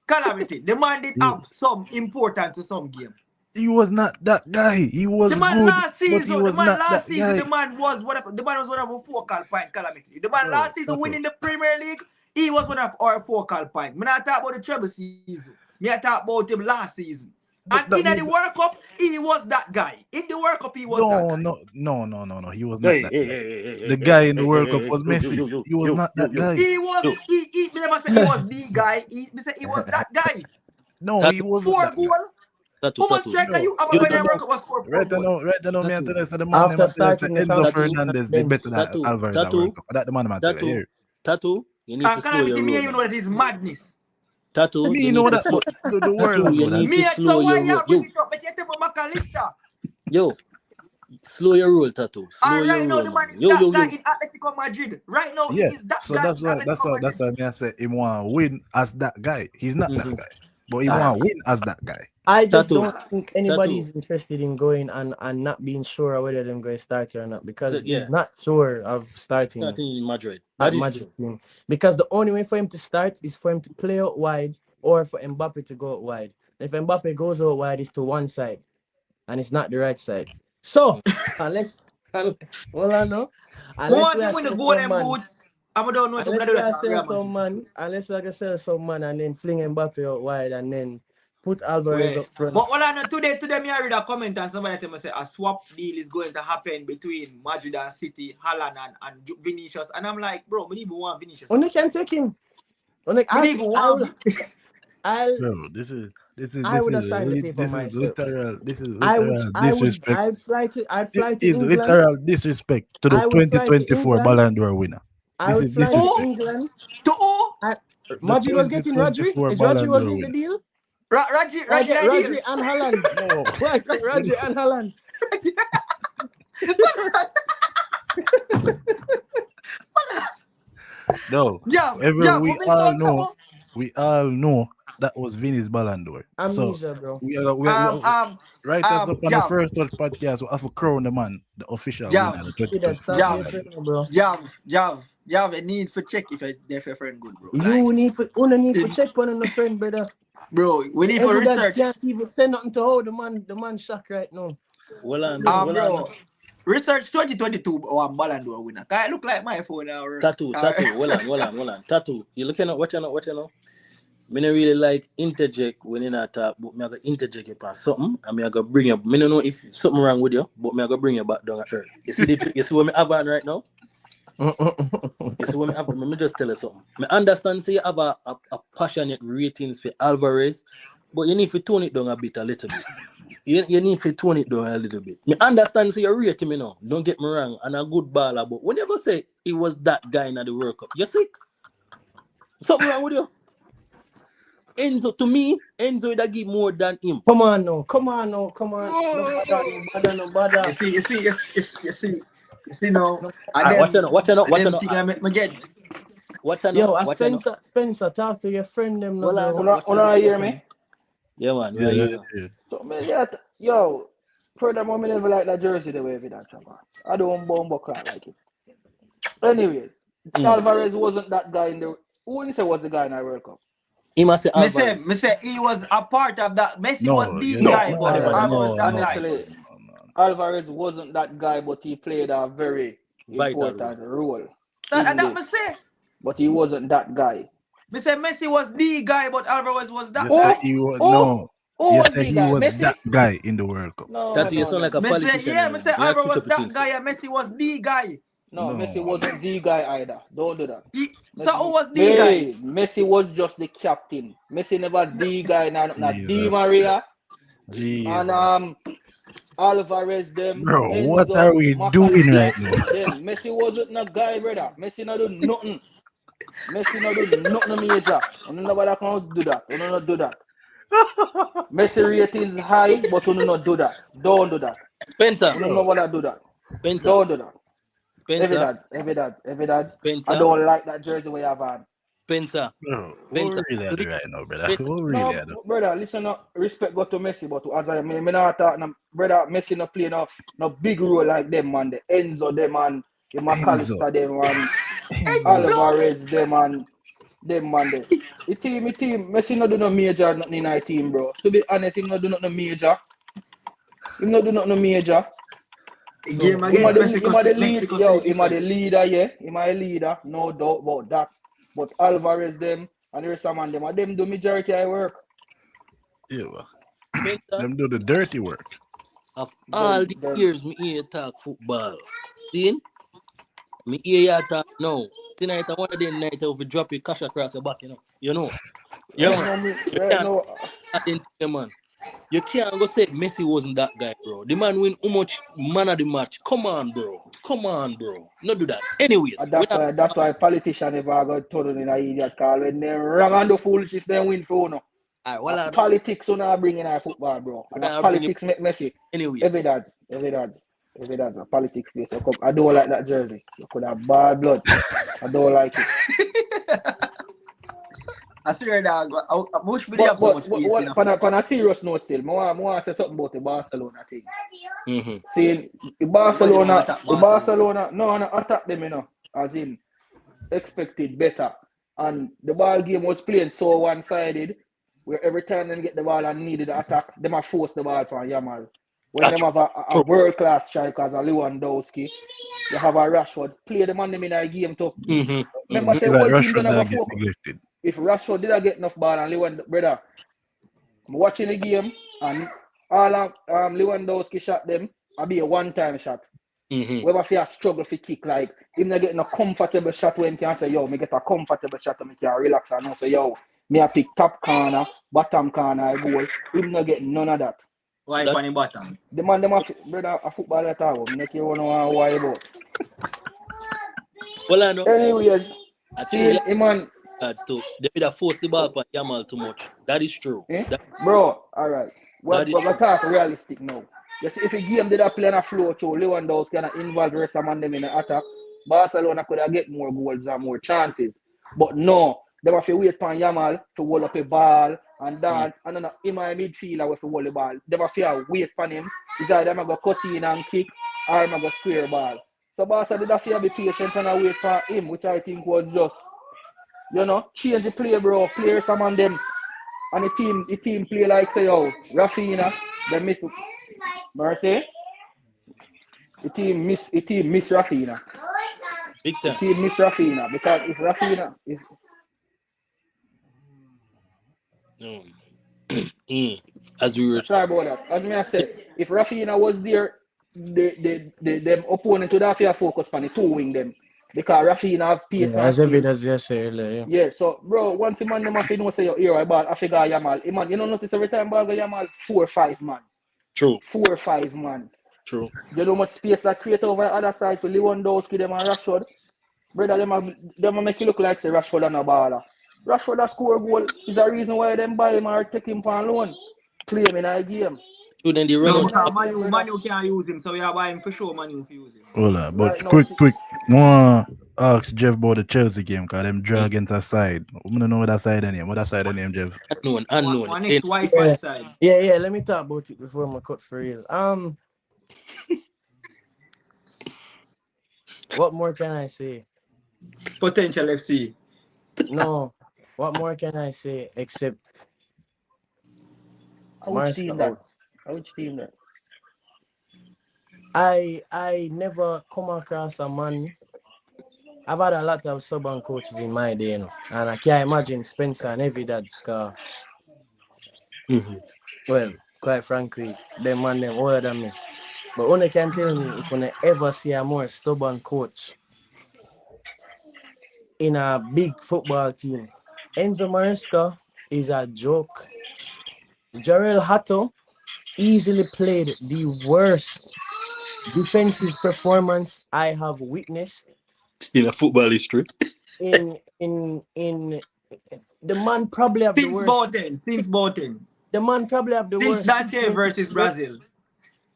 Calamity. The man did have some important to some game. He was not that guy. He was the man good, last season. the man last season. The man was one of our focal point. Calamity. The man last season winning the Premier League. He was one of our focal point. Me not talk about the treble season. Me I talk about him last season. And in the World Cup, he was that guy. In the World Cup, he was that guy. No. He was not that guy. The guy in the World Cup was Messi. He was not that guy. He was. He never said he was the guy. He said he was that guy. No, he was 4 goals. How much striker you have when the World Cup was scored? Right now, me and tell us the man Enzo Fernandez the better than Alvarez. That the man I'm telling you. Tattoo. You need to slow your roll. You know that is madness. Tattoo. Me know that the world. You need to slow your roll. Yo, slow your roll, Tattoo. Slow your roll. Yo. In Atletico Madrid. Right now, he is that guy. So that's why I say he want to win as that guy. He's not that guy, but he want to win as that guy. I just don't think anybody's interested in going and not being sure whether they're going to start or not because he's not sure of starting in Madrid. Team. Because the only way for him to start is for him to play out wide or for Mbappe to go out wide. If Mbappe goes out wide, it's to one side and it's not the right side. So, unless we are sell some man and then fling Mbappe out wide and then put Alvarez up front. But today me I read a comment and somebody tell me say a swap deal is going to happen between Madrid and City, Haaland and Vinicius, and I'm like, bro, we even want Vinicius. Only can take him. Only this is literal disrespect. I'd fly to This is England. literal disrespect to the 2024 Ballon d'Or winner. I would fly to England. Madrid was getting Rodri. Is Rodri was in the deal? Rodri and Haaland. No. Rodri and Haaland. No. We all know that was Vinny's Ballon d'Or. Amnesia, bro. We right us up on the first touch podcast. We have to crown the man, the official winner. You have a need for check if your friend good, bro. You need for check on the friend, brother. Bro, we need for research. Can't even say nothing to how the man shocked right now. Bro. Research 2022 Ballon d'Or winner. Can I look like my phone now? Tattoo. Hold on. Tattoo. You looking at what you know? Me not really like interject when you not talk, but me I go interject you on something, and me I go bring you. Me don't know if something wrong with you, but me I go bring you back down at earth. You see the trick? You see what me have on right now? You see what me have? Let me just tell you something. Me understand say you have a passionate ratings for Alvarez, but you need to tone it down a little bit. You need to tone it down a little bit. Me understand say you rate him, you know. Don't get me wrong, and a good baller, but when you go say he was that guy in the World Cup, you sick? Something wrong with you? Enzo, to me, Enzo would give more than him. Come on now. No bother. You see now. Watch out. Yo, Spencer, talk to your friend them now, bro. Wanna hear me? Yeah, man. Yeah. So, yo, furthermore, I never like that jersey the way that, man. I don't bomb like it. Anyways, Alvarez wasn't that guy in the. Who did you say was the guy in the World Cup? He must say Alvarez. Me say he was a part of that. Messi was the guy, but Alvarez was that guy. Alvarez wasn't that guy, but he played a very Vital important role. That me say. But he wasn't that guy. Me say Messi was the guy, but Alvarez was that You guy. said he was You said he was Messi? that guy in the World Cup. That you sound like a politician. Me say Alvarez was that guy and Messi was the guy. No, Messi wasn't the guy either. Don't do that. So who was the guy? Messi was just the captain. Messi never the guy. Not Di Maria. Jesus. And Alvarez them. Bro, Enzo, what are we doing right now? Messi wasn't no guy, brother. Messi not do nothing. Messi not do nothing major. And nobody can do that. You don't do that. Messi ratings high, but you don't do that. Don't do that. Spencer. You don't know what I do that. Spencer. Don't do that. Spencer. Evidence. Spencer. I don't like that jersey we have on. Spencer. Bro, what we really are doing right now, brother? Spencer. What we really are doing? Brother, listen up. Respect go to Messi, but as I mean, not talk, brother, Messi not play no big role like them, man. The Enzo, them, and the McAllister, them, and Alvarez, them, and them, man. The team, Messi not do no major nothing in our team, bro. To be honest, he not do nothing major. He not do nothing major. Game against Him the leader, yeah. Him a leader, no doubt about that. But Alvarez them and the rest of them do majority of work. Yeah, them do the dirty work. Of all the years me hear talk football, see? Me hear you talk now. Tonight I one of them night I drop your cash across your back, you know. Man. You can't go say Messi wasn't that guy, bro. The man win how much man of the match. Come on, bro. Not do that. Anyways. That's why politicians never got told in an idiot call. When they wrong and the foolishness, they win for no. Politics are not bringing our football, bro. And politics make Messi. Anyways. Evidence. Politics place. I don't like that jersey. You could have bad blood. I don't like it. I swear that on a serious note still, I want to say something about the Barcelona thing. Mm-hmm. See, the Barcelona, no, attack them, as in expected better. And the ball game was playing so one-sided, where every time they get the ball and needed the attack, they might force the ball from Yamal. When they have a world-class striker as a Lewandowski, you have a Rashford, play the man in the game too. Mm-hmm. Remember, say Like one team Rashford never get focus. neglected. If Rashford did not get enough ball and Lewandowski, brother, I'm watching the game and all of Lewandowski shot them, I'll be a one-time shot. Mm-hmm. Whether if you struggle for kick, like, if not getting a comfortable shot when you can say, yo, me get a comfortable shot and me can relax and I say, yo, me I pick top corner, bottom corner, I goal. If not getting none of that. Why on the bottom? The man, brother, a football at all. Make you want to know why about. Well, I know. Anyways, see, man. That's too. They would have forced the ball by Yamal too much. That is true. Bro, all right. We're talk realistic now. Yes, if a game did play on a flow through, Lewandowski can involve the rest of them in the attack, Barcelona could have get more goals and more chances. But no, they have to wait for Yamal to hold up a ball and dance, and then in my midfielder with the hold the ball. They have to wait for him. It's either I'm going to cut in and kick, or I'm going to square ball. So Barca did have to be patient and wait for him, which I think was just, change the play, bro. Play some of them. And the team play like, say, Rafinha, they miss Mercy. The team miss Rafinha. Big time. The team miss Rafinha. Because if Rafinha As we were Sorry about that. As me I said, if Rafinha was there, them opponent would have to focus on the two wing them. Because Rafinha have pace Yeah, and as skill. evidence yesterday earlier, yeah. Yeah, so bro, once the man them have to know say your hero ball, I figure Yamal. Man, you don't notice every time ball go Yamal 4 or 5 man. true. 4 or 5 man. True. You know how much space that create over the other side for Lewandowski, them and Rashford. Brother, them make you look like say Rashford and a baller. Rashford that score a goal is a reason why them buy him or take him on loan. Play him in a game. So then they run No, Play him out. in a because game, brother. Manu can't use him, so we are buying for sure Manu to use him. Hold on, Right but now, see, quick. No ask Jeff about the Chelsea game, because them draw Mm. against a side. I don't know what that side name. What that side name, Jeff? Unknown. One Then next Wi-Fi side. Yeah. Let me talk about it before I cut for real. What more can I say? Potential FC. No. What more can I say except which team Marska that? out? Which team that? I never come across a man. I've had a lot of sub-on coaches in my day, and I can't imagine Spencer and every dad's car. Well, quite frankly, them man them older than me. But only can tell me if I ever see a more stubborn coach in a big football team. Enzo Maresca is a joke. Jarrell Hatto easily played the worst defensive performance I have witnessed in a football history. in the man probably have the worst. Since Boateng. The man probably have the Since worst Dante 6 minutes versus stretch. Brazil.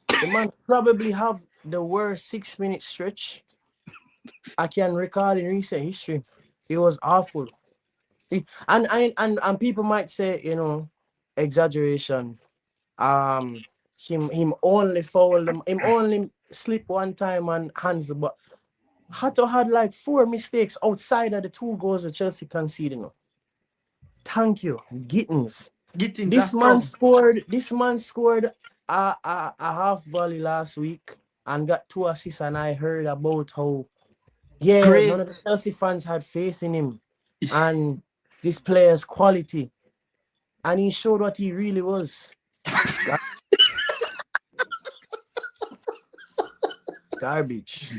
The man probably have the worst 6 minute stretch I can recall in recent history. It was awful. And people might say, exaggeration. Him only foul him only slip one time and hands the ball. Hato had like 4 mistakes outside of the 2 goals with Chelsea conceding. Thank you, Gittins. This man scored a half volley last week and got 2 assists, and I heard about how none of the Chelsea fans had faith in him and this player's quality, and he showed what he really was. Garbage.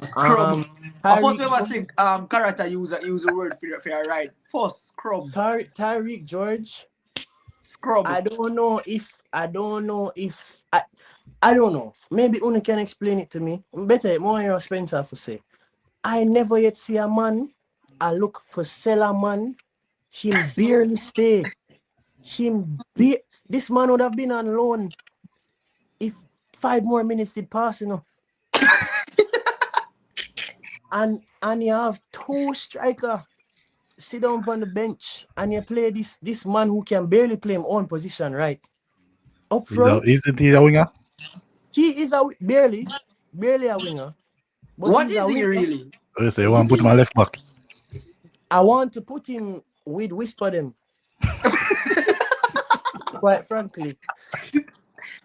Scrub. I first ever think character use a word for your right. First scrub. Tyreek George. Scrub. I don't know if I don't know. Maybe Una can explain it to me. Better more your Spencer for say. I never yet see a man. I look for sell a man. Him barely stay. This man would have been on loan if 5 more minutes did pass, and you have 2 striker sit down on the bench, and you play this man who can barely play his own position right up front. Isn't he a winger? He is barely a winger. But What he's is a he winger. really? I say, you want to put him on left back? I want to put him with Whisper them. Quite frankly.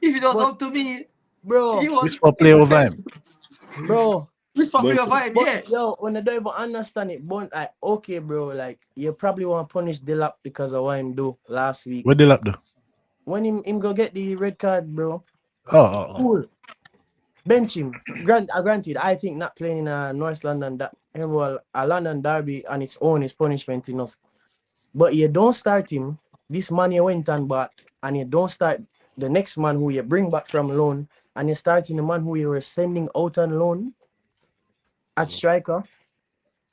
If it was up to me, bro. Whisper play over him. Bro. Whisper play over him, yeah. Yo, when I don't even understand it, but like, okay, bro, like, you probably want to punish Dilap because of what him do last week. What Dilap do? When him go get the red card, bro. Oh. Cool. Bench him. Granted, I think not playing in a North London, a London derby on its own is punishment enough. But you don't start him. This man you went and bought, and you don't start the next man who you bring back from loan, and you're starting the man who you were sending out on loan at striker.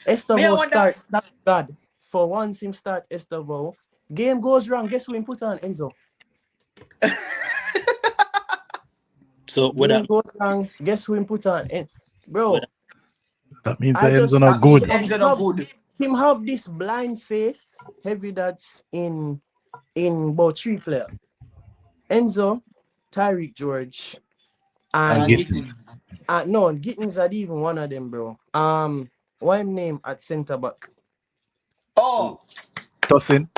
Estevao starts. Thank God. For once him start Estevao. Game goes wrong. Guess who him put on? Enzo. So Game goes wrong. Guess who him put on? Bro. That means Enzo not good. Enzo not good. Him have this blind faith, heavy that's in about 3 players. Enzo, Tyreek George, and Gittins. No, Gittins are even one of them, bro. What him name at centre back? Oh, Tosin,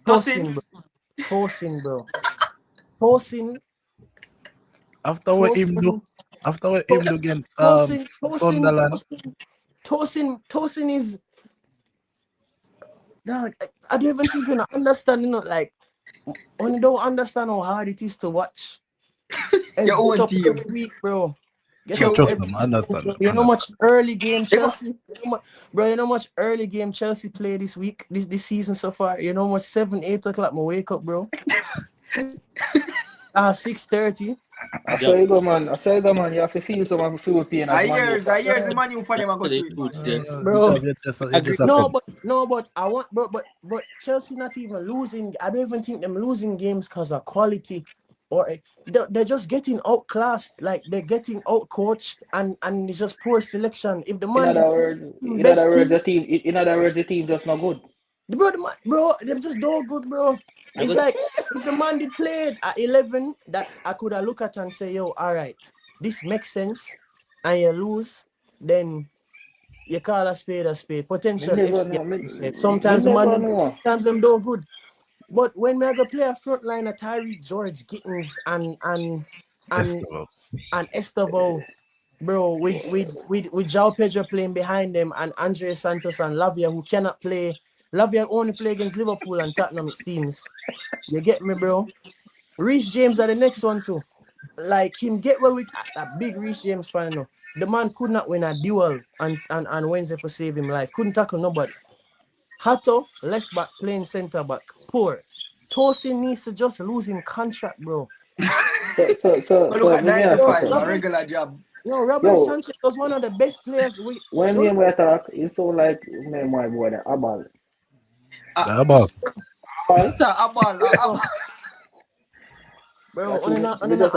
bro. Tosin. After what him do against Sunderland. Tosin is Dog, I don't even think you understand, like, when you don't understand how hard it is to watch Your own every team. week, bro. Get Your up Trust every them, I understand them. You know much early game Chelsea, bro. You know much early game Chelsea play this week, this season so far. You know much 7-8 o'clock. My wake up, bro. 6:30. I saw you go, man. You have to feel some feel pain. I hear the man you for them I go to it, bro. Bro. But I want, but Chelsea not even losing. I don't even think them losing games because of quality, or they're just getting outclassed. Like they're getting outcoached, and it's just poor selection. If the man, in other words, the team just not good. Bro, they're just no good, bro. It's like if the man did played at 11, that I could have looked at and say, yo, all right, this makes sense, and you lose, then you call a spade. Potential FC. Sometimes them do good. But when we go play a front line of Tyree, George, Gittins, and Estevao, bro, with João Pedro playing behind them, and Andre Santos and Lavia, who cannot play. Lavia only play against Liverpool and Tottenham, it seems. You get me, bro? Reece James are the next one too. Like him get well with a big Reece James fan. No. The man could not win a duel on Wednesday for save him life. Couldn't tackle nobody. Hato, left back, playing centre back. Poor. Tosin needs to just lose him contract, bro. So look at 95, a regular job. Robert Sanchez was one of the best players. When we talk, it's so like my boy, Abal. Abal. Bro, I don't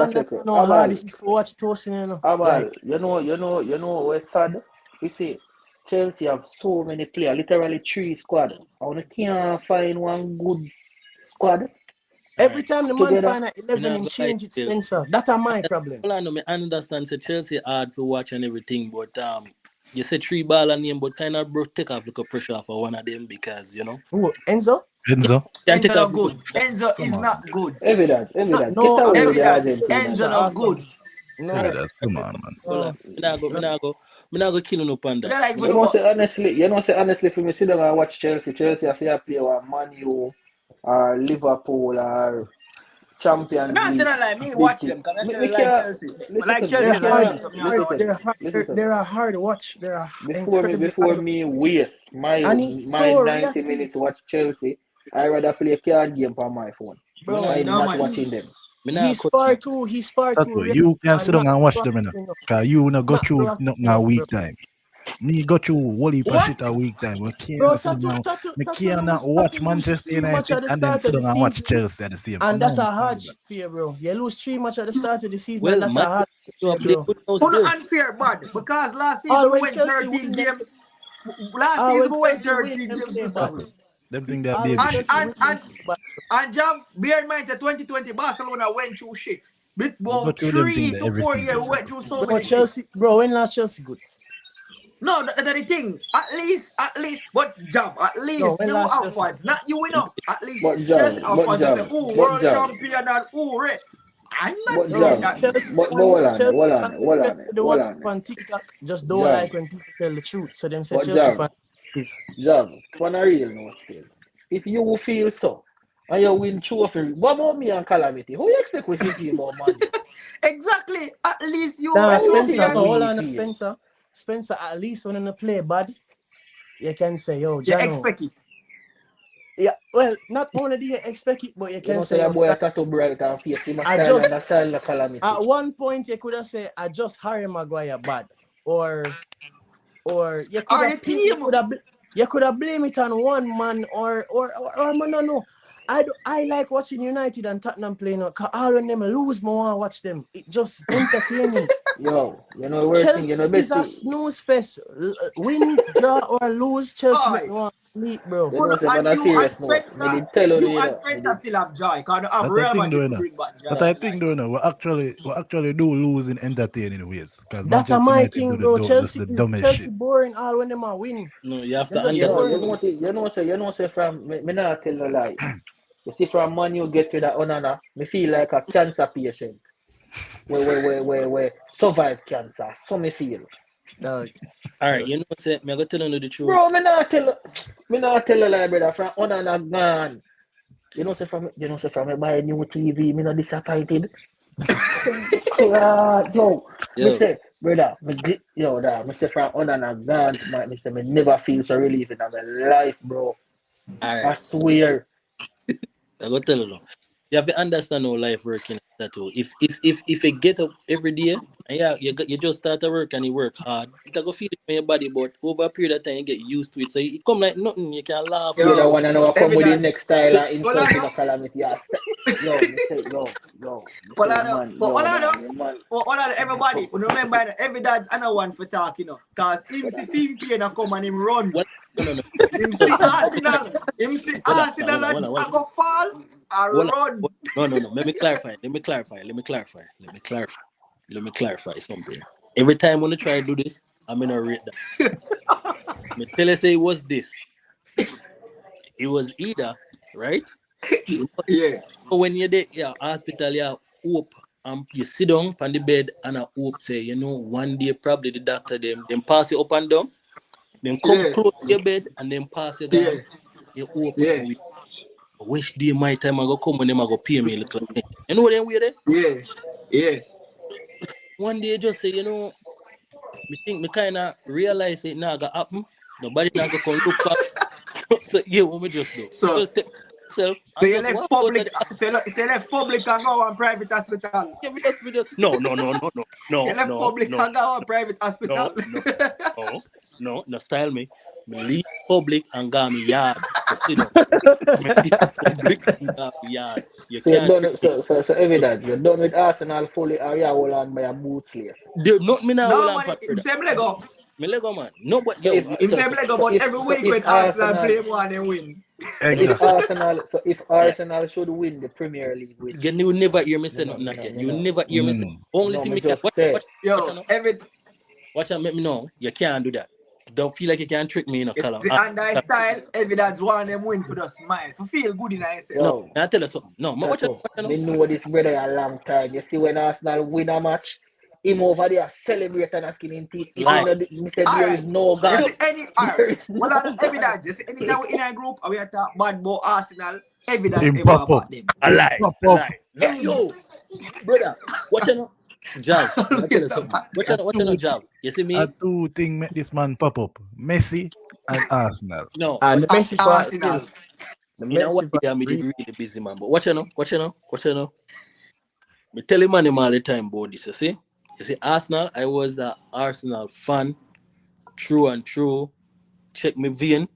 understand how hard this is to watch Tosin. Abal, you know what's sad? You see, Chelsea have so many players, literally 3 squad. I can't find one good squad. Every time the man find at 11 and change it, Spencer. That's my problem. I understand say Chelsea hard to watch and everything, but you say 3 ball and name, but kind of take off like a pressure off of one of them because Who, Enzo? Enzo not good. Enzo is not good. Evidence. No, Enzo not good. No, Evidence. Come on, man. Me not go kill no panda. You know say honestly for me sit down and watch Chelsea. Chelsea have to play with Man U or Liverpool or Champions League. I'm not like me watch them. Like Chelsea. They're a hard watch. Before me waste my 90 minutes to watch Chelsea, I rather play a card game on my phone. Bro, I'm not watching them. He's far too. You can sit down and watch them, because you not go through nothing a week time. Me go through whole heap of shit a week time. We can't watch Manchester United and then sit down and watch Chelsea at the same time. And that's a hard shit for you, bro. You lose 3 matches at the start of the season. Well, that's a hard shit, bro. Unfair, bud. Because last season we went 13 games. Last season we went 13 games. Them think that baby shit. And Jav, bear in mind that 2020 Barcelona went through shit. But about 3 to 4 years we went through so many Chelsea, shit. Bro, when last Chelsea good? No, that's the thing. At least, but Jav, at least you outwards. Not you win up. At least just outwards. World champion and right. I'm not saying that. But hold on. On TikTok, just don't like when people tell the truth. So them say Chelsea fan. Jav, on a real note still. If you feel so, and you win trophy, what about me and Calamity? Who you expect we feel about money? Exactly. At least you Spencer, hold on, Spencer, at least when you play bad, you can say, yo, Jano. You expect it. Yeah, well, not only do you expect it, but you can say, your boy tattoo bright and face him style Calamity. At one point, you could have said, I just Harry Maguire bad. Or you could have blamed it on one man or man, no. I like watching United and Tottenham playing. Cause all of them lose, I want to watch them. It just entertaining. Yo, you know the worst thing, is a snooze fest. Win, draw or lose, Chelsea make one sleep, bro. You and Spencer still have joy. But I think we actually do lose in entertaining ways. That's my thing, bro. Chelsea boring all when they win. No, you have to you know say from me not tell no lie. You see from Man you get to that Onana, me feel like a cancer patient. Where survive cancer. So me feel. Dog. Alright, you know what I'm gonna tell you the truth. Bro, me not tell you like, brother, from on and a gone. You know, say from me buy a new TV, me not disappointed. Yo, me say, brother, me say from on and a gone, me say me never feel so relieved in my life, bro. I Alright, swear. I gotta tell you. You have to understand how life working that too. If you get up every day and you just start to work and you work hard, it go feel it in your body, but over a period of time you get used to it. So it come like nothing. You can laugh. You don't want to know come with the evidence. next style and insult Well, in a calamity. Yo, me say, yo, Well, I me say, know, man, but all I know, man. everybody, you remember, every dad's another one for talk, you know, because him see film play and come and him run. What? No. Him see Arsenal, I go fall or run. No. Let me clarify something. Every time when I try to do this, I'm in a rate that. Me tell you say it was this. It was either, right? Yeah. When you're there, hospital, you hope you sit down on the bed and I hope say, you know, one day probably the doctor them pass you up and down, then come close to your bed and then pass you down. You hope I wish day my time I go come and them I go pay me a little bit. You know what them way there? Yeah. One day just say, you know, me kind of realize it now gonna happen. Nobody not gonna come look back. So yeah, what me just do? So just take myself. So you left public. So you left public and go on private hospital. Yeah, no. You left public and go on private hospital. No, style me. Me leave public and go me yard. Public and go me yard. You can't. So evidence. You're done with Arsenal fully, or you hold on by a boot sleeve. Not me now. No, man. Same Lego. Me Lego man. No, but yo. Same Lego, but every week when Arsenal play one, they win. Exactly. If Arsenal should win the Premier League, you never hear me say nothing again. You never hear me say. Only thing me can watch out, make me know. You can't do that. Don't feel like you can trick me in a color. And I style evidence one them win for the smile. For feel good in myself. No, I tell you something. No, watch out. Me know this brother a long time. You see when Arsenal win a match, him over there celebrate and asking him teeth. Me said there is no God. What are the evidence? You see anytime we in a group and we are talking bad about Arsenal, evidence about them. A lie. Yo, brother, watch out. Jav, watch out, Jav. You see me? A two thing make this man pop up: Messi and Arsenal. No, and Messi Arsenal. You know what? I'm really busy, man. But watch out. Me tell him man all the time about this. You see, Arsenal. I was an Arsenal fan, true and true. Check me vein.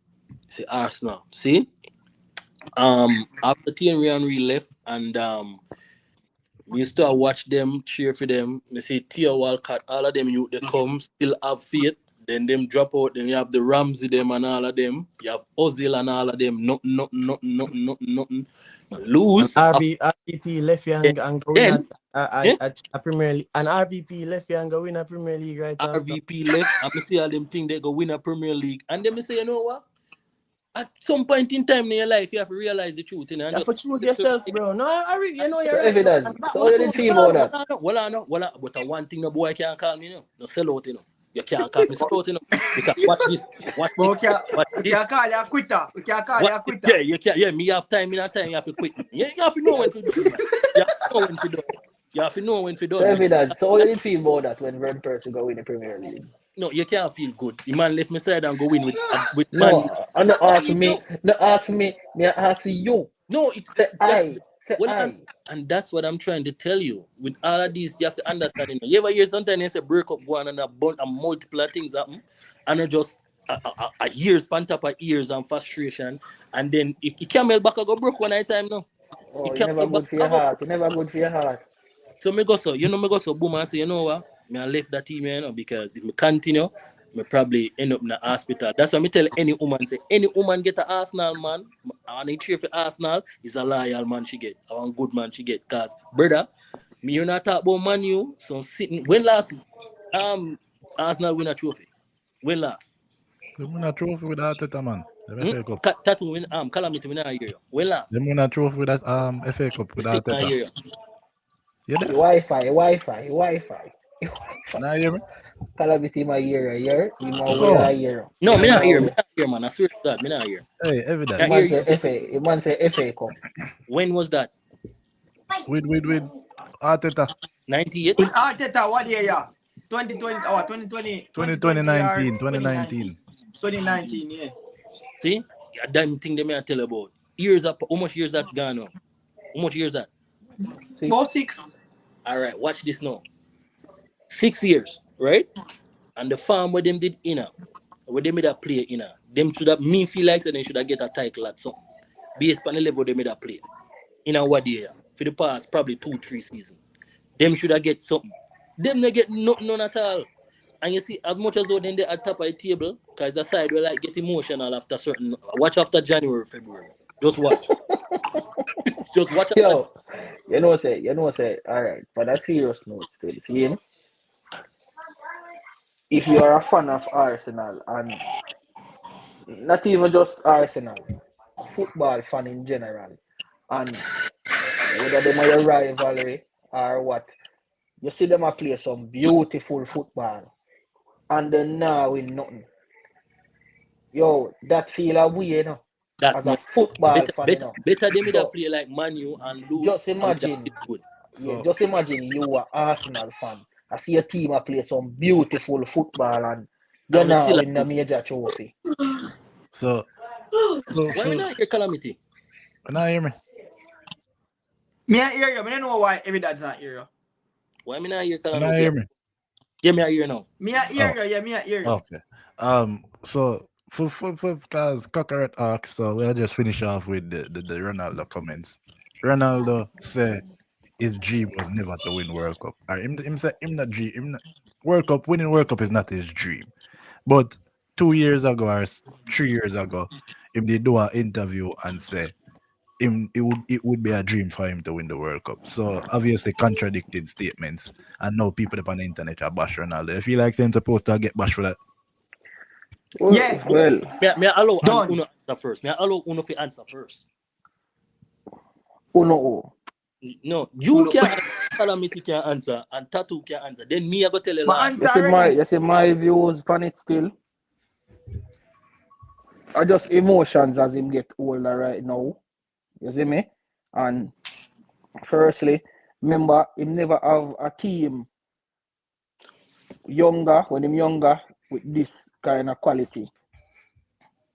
See Arsenal. See, after Thierry Henry left and we used to watch them, cheer for them. They say Tia Walcott, all of them youth they come, still have faith. Then them drop out. Then you have the Ramsey them and all of them. You have Ozil and all of them. Nothing. Lose. RVP left you and go in a Premier League. And RVP left you and go win a Premier League, right? RVP left. And I see all them think they go win a Premier League. And then I say, you know what? At some point in time in your life, you have to realize the truth. You have to choose yourself, bro. No, you know you're evidence. So you didn't feel about that. Well, but one thing the boy can't call me, you know. No sell out, you know. You can't call me sell out, you know. Because watch this. We can't call you a quitter. Yeah, you can't. Yeah, me have time, you have to quit. You have to know when to do it, man. You have to know when to do it. So evidence. So you didn't feel about that when Van Persie go win the Premier League. No, you can't feel good. The man left me side and go win with no, man. And not ask me. Not ask me. Me ask you. No, it's I. And that's what I'm trying to tell you. With all of these, you have to understand. You know, you ever hear sometimes you say break up go on and multiple things happen, and not just a years on top of years and frustration, and then you can't mail back and go broke one night time now. Oh, you never good for your heart. You never good for your heart. So me go so boom and say, you know what? I left that team, you know, because if I continue, I probably end up in the hospital. That's why I tell any woman, say, any woman get an Arsenal man, and I cheer for Arsenal, is a loyal man she get, or a good man she get. Because, brother, me you not talk about Man U, so sitting, when last Arsenal win a trophy? When last? They win a trophy with FA man. Tattoo win, Calamity win a year. When last? They win a trophy with that FA Cup with Arteta. Wi-Fi. Now you hear me? Calamity my year. You know we Oh, are year. No, me not Now hear. Me we. not hear, man. I swear to God, me not hear. hey, I evident. hear Man you. say FA. Man say FA Cup. When was that? With Arteta. 98? With Arteta, what year, yeah? 2020, 2020 or 2019, 2019? 2019. 2019, yeah. See? Yeah, damn thing they may tell about. Years up. How much years that gone now? How much years that? About 6. All right, watch this now. 6 years, right? And the farm where them did inner, where they made a play inner, them should have me feel like so they should have get a title at something. Based on the level they made a play. In a what year? For the past probably 2-3 seasons. Them should have get something. Them they get nothing none at all. And you see, as much as though then they at top of the table, because the side will like get emotional after certain watch after January, February. Just watch. Just watch after Yo, you know say, alright, but that serious note still. See, if you are a fan of Arsenal and not even just Arsenal, football fan in general, and whether them are your rivalry or what, you see them a play some beautiful football and then now win nothing. Yo, that feel a way, you know, that as a much. football fan, you know. Better them with a So play like Manu and lose just and with that imagine, feel good. yeah, So just imagine you are Arsenal fan. I see a team a play some beautiful football and you And we now still win the lose. major trophy. so Why we not hear calamity? now hear me. Me I hear you. I don't know why every dad's not hear you. Why me not hear Now calamity? hear me. Yeah, me I hear now. Me I hear Oh, you. Yeah, me I hear you. okay. So for because Cockeret asked, so we'll just finish off with the Ronaldo comments. Ronaldo said his dream was never to win World Cup. Or him say him not dream him not, World Cup winning World Cup is not his dream. But 2 years ago or 3 years ago, him did do an interview and say it would be a dream for him to win the World Cup. So obviously contradicted statements, and now people up on the internet are bash Ronaldo. I feel like him supposed to get bashed for that. Yeah. Well, Me I allow Done. Uno answer first. Me I allow Uno to answer first. Uno. No, you can answer, calamity can answer, and tattoo can answer. Then me I go tell you My last. answer already. You see my views on it still are just emotions as him get older right now. You see me? And firstly, remember him never have a team younger when him younger with this kind of quality.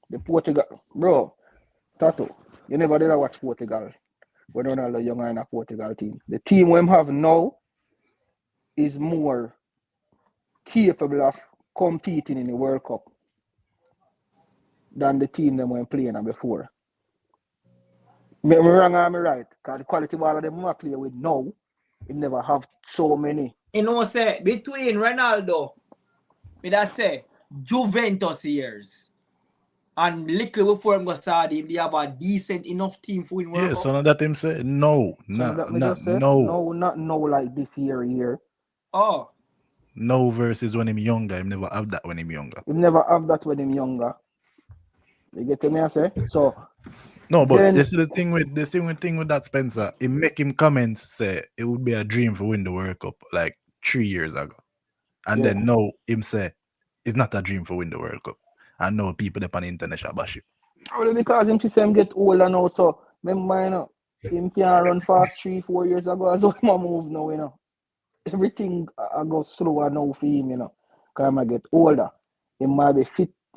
The Portugal bro, Tato, you never did watch Portugal when Ronaldo younger in a Portugal team. The team we have now is more capable of competing in the World Cup than the team them were playing before. Me wrong or me right? Because the quality ball of them we play with now, it never have so many. You know, say between Ronaldo, me that say Juventus years and little before him go start him, they have a decent enough team for win World Yeah, Cup. so now that him say no, So that me just say no not no like this year. Oh, versus when him younger. Him never have that when him younger. He never have that when him younger. You get me I say? So No, but then this is the thing with that Spencer. It make him comment say it would be a dream for win the World Cup like 3 years ago, and yeah. then now him say it's not a dream for win the World Cup. And now people up on the internet shall bash it. Probably because him see him get older now, so remember you know, him can't run fast 3-4 years ago as well him move now, you know. Everything I go slower now for him, you know. Because I get older. He might be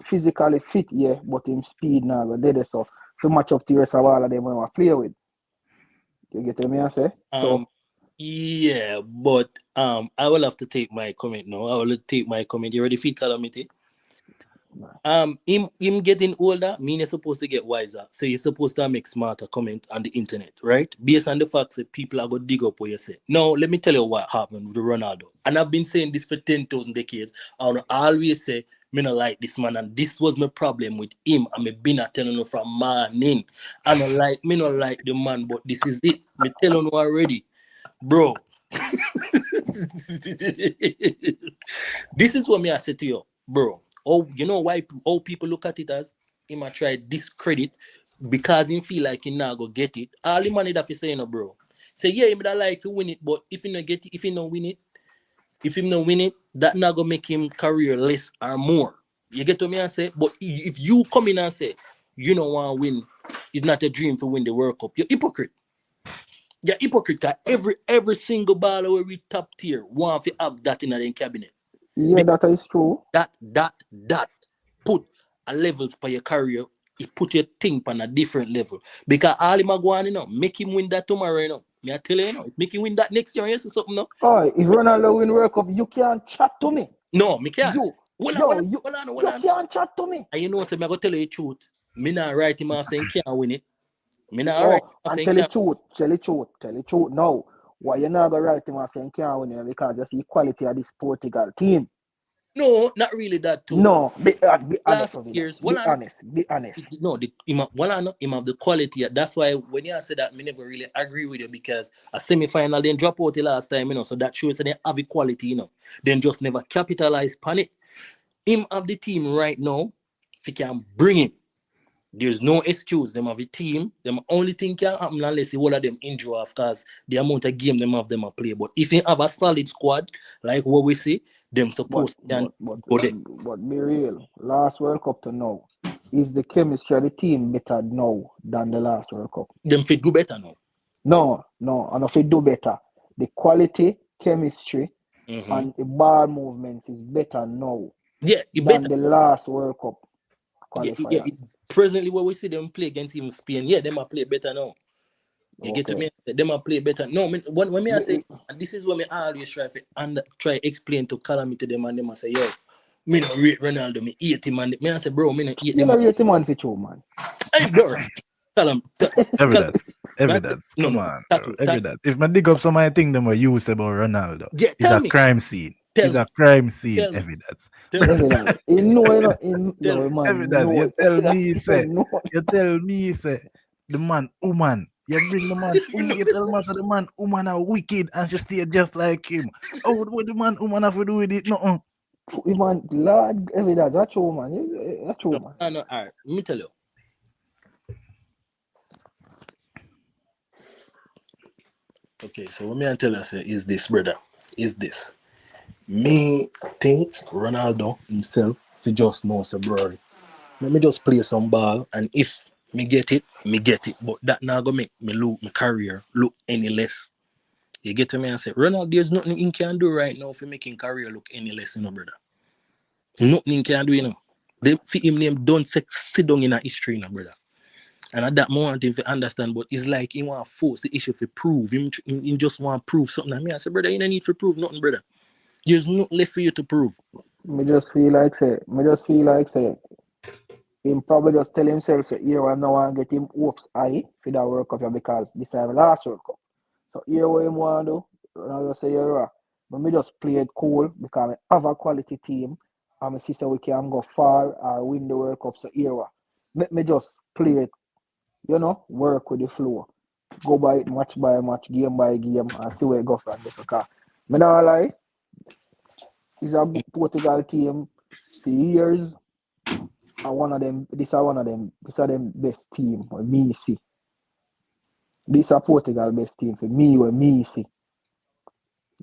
physically fit, yeah, but him speed now go dead. So if you match up to your all of them when I play with. You get me I say? So Yeah, but I will have to take my comment now. I will take my comment. You ready for calamity? Him getting older mean you're supposed to get wiser. So you're supposed to make smarter comment on the internet, right? Based on the fact that people are going to dig up what you say. Now, let me tell you what happened with Ronaldo. And I've been saying this for 10,000 decades. I always say, me not like this man, and this was my problem with him. I'm been telling you from morning. Me not like the man, but this is it. Me telling you already, bro. This is what me I say to you, bro. Oh, you know why all people look at it as he might try discredit because he feel like he now go get it. All the money that he saying, bro. Say yeah, he might like to win it, but if he not get it, if he not win it, that not gonna make him career less or more. You get to me and say, but if you come in and say you don't want to win, it's not a dream to win the World Cup. You're hypocrite. You're hypocrite. Cause every single baller where we top tier want to have that in their cabinet. Yeah, that is true. That put a levels for your career. It put your thing on a different level. Because all him go on, make him win that tomorrow, Me I tell you, make him win that next year. You see something, no? Oh, if Ronaldo win World Cup, you can't chat to me. No, me can't. You can't chat to me. And you know, so me go tell you the truth. Me not write him off saying he can't win it. Me not Oh, write him off and saying tell the can't. truth. Tell the truth. No, why you not gonna write him off saying can't win it because you see quality of this Portugal team. No, not really that too. No, be honest Last with years, it. Be honest. No, him have the quality. That's why when you say that, me never really agree with you because a semi-final then drop out the last time, so that shows that they have equality, Then just never capitalize on it. Him have the team right now, if he can bring it. There's no excuse. Them have a team. Them only thing can happen unless all of them injure off because the amount of game them have them a play. But if you have a solid squad, like what we see, them supposed to go there. But be real. Last World Cup to now, is the chemistry of the team better now than the last World Cup? Them fit do better now. No, and if they do better, the quality, chemistry, and the ball movements is better now than better. The last World Cup qualifier. Yeah. Presently, what we see them play against even Spain, them a play better now. You get to me? Them a play better. No, when I say, and this is what me always try explain to Calamity them and them I say, yo, me no rate Ronaldo, me hate him and me I say, bro, me no hate You them. don't rate him on for true, man. Hey, bro, Evidence. Come on, bro. Evidence. If I dig up some of the things them were used about Ronaldo, it's a crime scene. It's a crime scene. Evidence. Evidence. Man. Evidence. You tell me, say, the man, woman. You bring the man, you tell me, say the man, woman are wicked and she stay just like him. Oh, what the man, woman have to do with it? No. Man, Lord, evidence. That's true, man. That's true, man. No, all right. Let me tell you. Okay, so what me I tell you say is this, brother. Is this. Me think Ronaldo himself, if he just knows a bro. Let me just play some ball, and if me get it. But that not gonna make me look my career look any less. You get to me and say, Ronaldo, there's nothing he can do right now for making career look any less, brother. Nothing he can do, They fit him name don't sit down in a history, brother. And at that moment, if you understand, but it's like he want to force the issue to prove. He just want to prove something. I say, brother, you don't need to prove nothing, brother. There's nothing left for you to prove. Me just feel like say, him probably just tell himself, so here I now want to get him hopes high for that World Cup because this time last World Cup. So here what him want to do, Ronaldo say, but me just play it cool because I have a quality team and me see so we can go far or win the World Cup. So here let me just play it, work with the flow. Go by it match by match, game by game, and see where it go from this. Okay. Me not lie. It's a Portugal team for years. And one of them, this are them best team for me see. This is a Portugal best team for me where me see.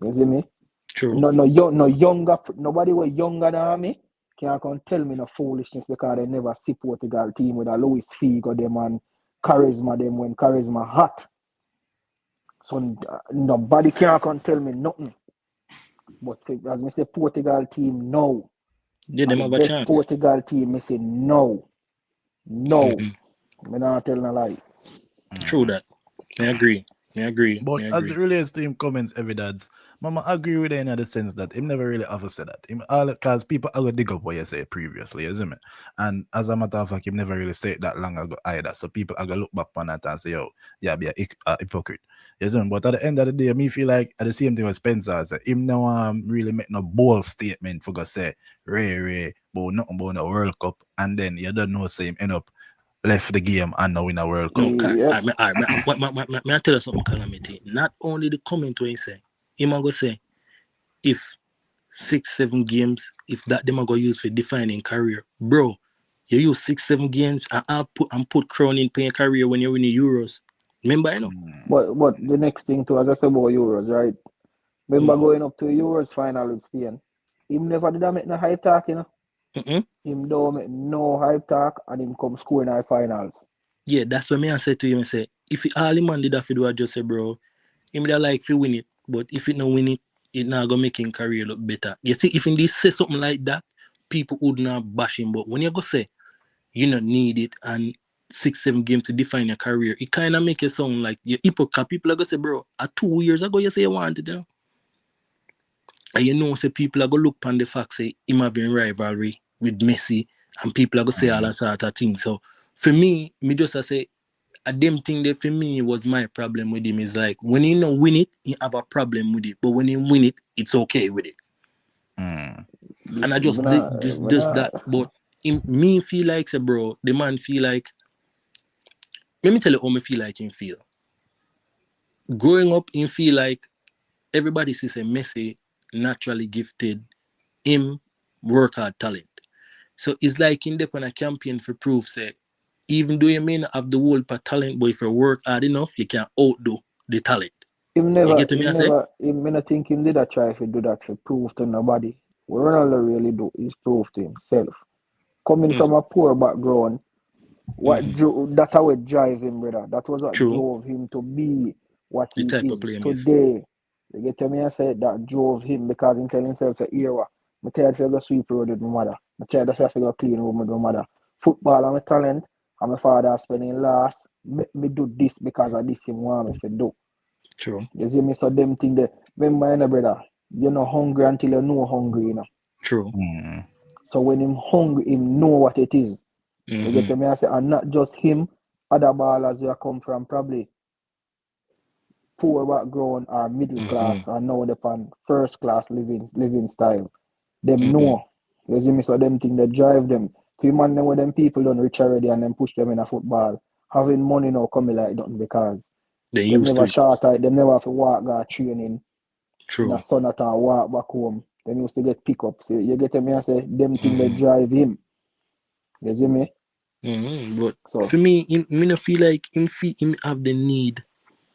You see me? True. No younger, nobody was younger than me can't come tell me no foolishness because they never see Portugal team with a Luis Figo them and charisma them when charisma hot. So nobody can't come tell me nothing. But as me say Portugal team no. Yeah, them have a best chance. Portugal team, me say no. Me not tell no lie. True that. I agree. But as it relates to him comments, evidence, Mama agree with him in the sense that him never really ever said that. Because people are going to dig up what you said previously, isn't it? And as a matter of fact, him never really said that long ago either. So people are going to look back on that and say, yo, yeah, be a hypocrite. Isn't it? But at the end of the day, me feel like at the same thing with Spencer said, him now really make no bold statement for go say, Ray, but nothing about the World Cup. And then you don't know, say him end up left the game and now win a World Cup. Yep. I tell you something, Calamity. Not only the comment where he say, him go say, if 6-7 games, if that them are going to use for defining career, bro, you use 6-7 games and put crown in playing career when you win the Euros. Remember, But the next thing too, as I said about Euros, right? Remember going up to Euros final with Spain? him never did make no hype talk, you know. Mm-mm. Him don't make no hype talk and him come score in our finals. Yeah, that's what me I said to him. I say, if all the man did have to do, I just say, bro, him that like to win it, but if it not win it, it not gonna make him career look better. You see, if in this say something like that, people would not bash him. But when you go say you don't need it and 6-7 games to define your career, it kind of make you sound like you're hypocrite. People are gonna say, bro, 2 years ago you say you wanted it, and you know, say people are gonna look on the fact say him having rivalry with Messi, and people are gonna say all that sort of things. So for me just I say. A damn thing that for me was my problem with him is like when he don't win it, he have a problem with it. But when he win it, it's okay with it. And I just does that. But me feel like say, bro, the man feel like. Let me tell you how me feel like him feel. Growing up, him feel like everybody sees a Messi naturally gifted, him work hard talent. So it's like in on a campaign for proof say. Even though you may not have the world for talent, but if you work hard enough, you can outdo the talent. Him You never, get to me, him I say? never, him, I don't think him did a try to do that to prove to nobody. What Ronaldo really do is prove to himself. Coming from a poor background, that's how it drive him, brother. That was what True. drove him to be what The he type is of player he is. today. You get to me? I said that drove him because he tell himself, say, here, I'm tired to go sweep road with my mother. I'm tired to go clean room with my mother. Football, I'm a talent. And my father spending last. Me do this because of this him want me to do. True. You see me? So them thing there. Remember, you know, brother, you're not hungry until you know hungry, you know. True. So when him hungry, him know what it is. You get to me? I say, and not just him, other ballers who come from probably poor background or middle class or now they on first class living style. Them know. You see me? So them thing that drive them. So man them when them people don't reach already and then push them in a football. Having money now coming like nothing because they them used never to short out, them never have to walk go training. True. In a sun at all, walk back home. Them used to get pick up. So you get me? I say them thing that drive him. You see me? But so, for me, me not feel like him have the need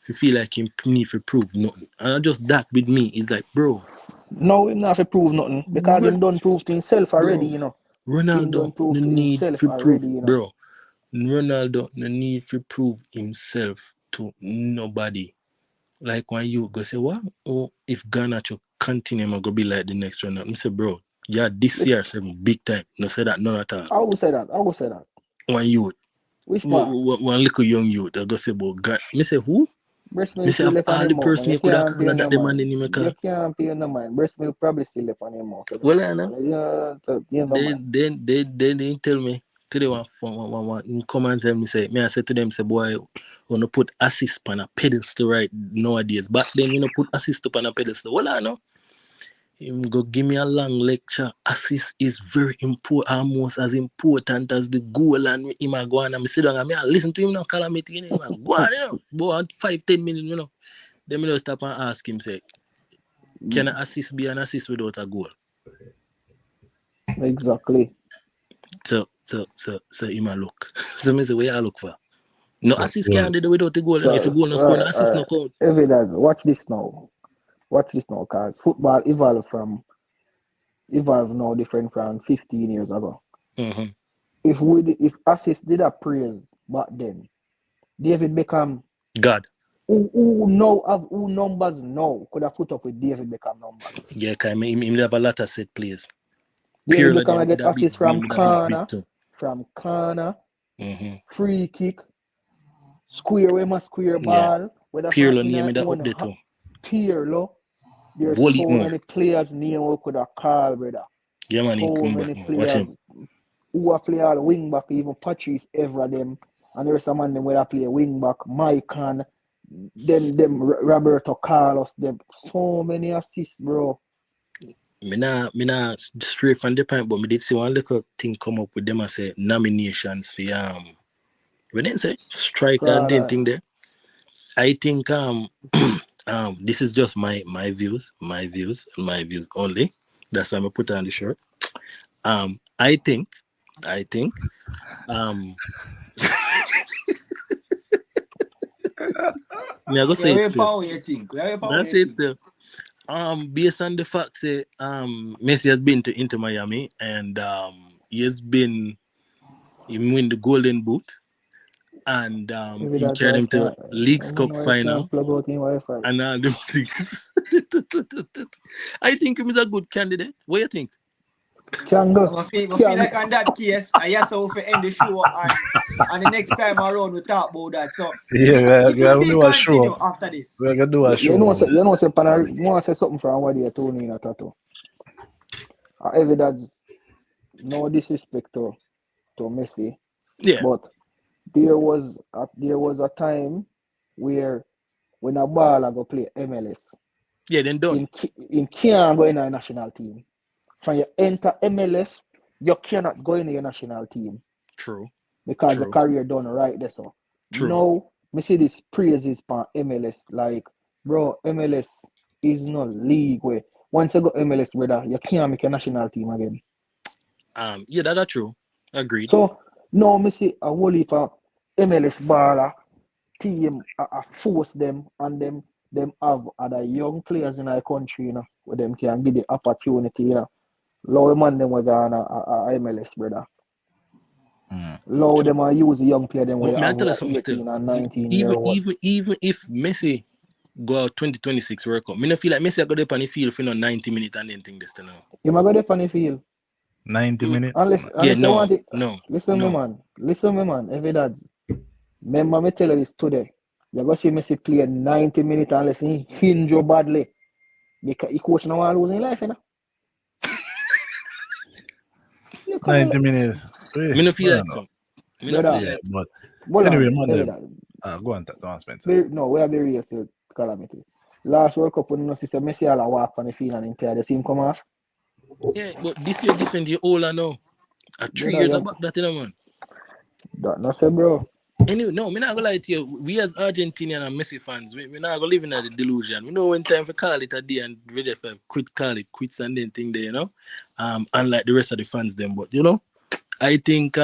to feel like him need to prove nothing. And I just that with me is like, bro. No, him not have to prove nothing because him done prove to himself already, you know. Him done Ronaldo prove no to need himself to prove, already, you know. bro. Ronaldo no need to prove himself to nobody. Like when you go say, what? Oh, if Ghana should continue, I'm gonna be like the next Ronaldo. I say, bro, yeah, this year 7 big time. No say that none at all. I will say that. One youth. Which part? One little young youth. I go say, but God, me say who? Breast Me milk say still of left on all him the mouth. person You you could have can't pay called no that the man mind. in him call. You can't pay no mind. Breast milk probably still left on him mouth. Well, I know. Yeah, so, you know, They didn't tell me. Today one come and tell me say, I said to them, say, boy, wanna put assist on a pedestal right nowadays. Back then, put assist up on a pedestal. Well, I know. Him go give me a long lecture. Assist is very important, almost as important as the goal. And him a go on and I sit down and I listen to him now, calamity, him a go on, Boy, 5-10 minutes, Then I stop and ask him, say, can an assist be an assist without a goal? Exactly. So him a look. So me say, where you look for? No assist can't do without the goal. So, if you go no score, no assist no count. Evidence. Watch this now, cause football evolved now different from 15 years ago. If assist did a praise back then, David Beckham, God. who numbers now could have put up with David Beckham numbers. Yeah, cause him have a lot of set plays. David Beckham get assist from corner, free kick, square ball. Pirlo name me that up there too. Pirlo. There's Wall so more. many players name we could have called, brother. Yeah, man, So many players who are play all wing back, even Patrice Evra them, and there's some man them where play wing back, Maicon, them Roberto Carlos, them so many assists, bro. Me nah straight from the point, but me did see one little thing come up with them and say nominations for we didn't say striker and then thing there. I think this is just my views only. That's why I'm put on the shirt. I think me I go say it still. You think? That's it still. Based on the fact that Messi has been to Inter Miami and he win the Golden Boot and Maybe he that's carried him to why Leagues Cup I final can't plug out in Wi-Fi. and all them things. I think him is a good candidate. What do you think? Can go. I feel like on that case, I guess so we end the show and the next time around we talk about that. So Yeah, it we will will be do a show. continue after this. We're gonna do a show. You know, say something from what you told me in a tattoo. Evidence, no disrespect to Messi, Yeah. but there was a time where when a ball go play MLS, Yeah, then done. in can't go in a national team. When you enter MLS, you cannot go in your national team True. because True. the career done right there. So True. now me see this praises for MLS. Like, bro, MLS is no league where once you go MLS, brother, you can't make a national team again. Yeah, that's true. Agreed. So now me see a whole heap of MLS baller team force them and them have other young players in our country, you know, where them can give the opportunity, you know. Low man them was on a MLS, brother. Low them are use the young player them where But have man, tell us something 18 still. and 19 year old. Even if Messi go out 2026 World Cup, me no feel like Messi go there on the field for 90 minutes and then think this to know. You might go there on the field. 90 minutes. Unless Yeah, you want it. no. Listen me man. Every dad. Remember me tell you this today. You go see Messi play 90 minutes unless he injure badly. Because he coach no one losing life, you know. 90 minutes. Me no feel like so. Me no Brother. feel Yeah, like. but anyway, on, man, go on, Spencer. no, we are very real to calamity. Last World Cup, when you see Messi all walk on the field and entire the team come off. Yeah, but this year different. You're older now. 3 years back that, you know, man. That not say, bro. Anyway, no, me not gonna lie to you. We as Argentinian and Messi fans, we not gonna live in the delusion. We know when time for call it a day and ready for quit Sunday and thing there, you know. Unlike the rest of the fans them, but you know, I think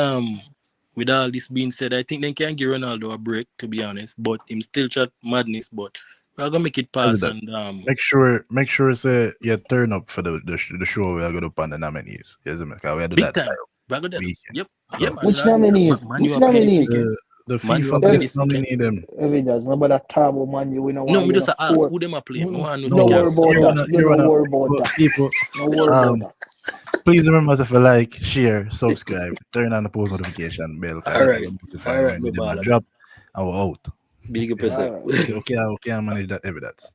with all this being said, I think they can give Ronaldo a break, to be honest. But him still chat madness, but we're gonna make it pass and make sure say you turn up for the show we are gonna put on the nominees. Yes, because we are big that time. Yep. So, Yeah, man. Which nominees? Which nominees? The FIFA best nominee them. Evidence. Nobody talk about man. You know. No, me just ask who them are playing. No worry about that. You don't worry about that. People, no worry about that. Please remember to like, share, subscribe, turn on the post notification bell. All right, when they drop our out. Big episode. Okay, I manage that evidence.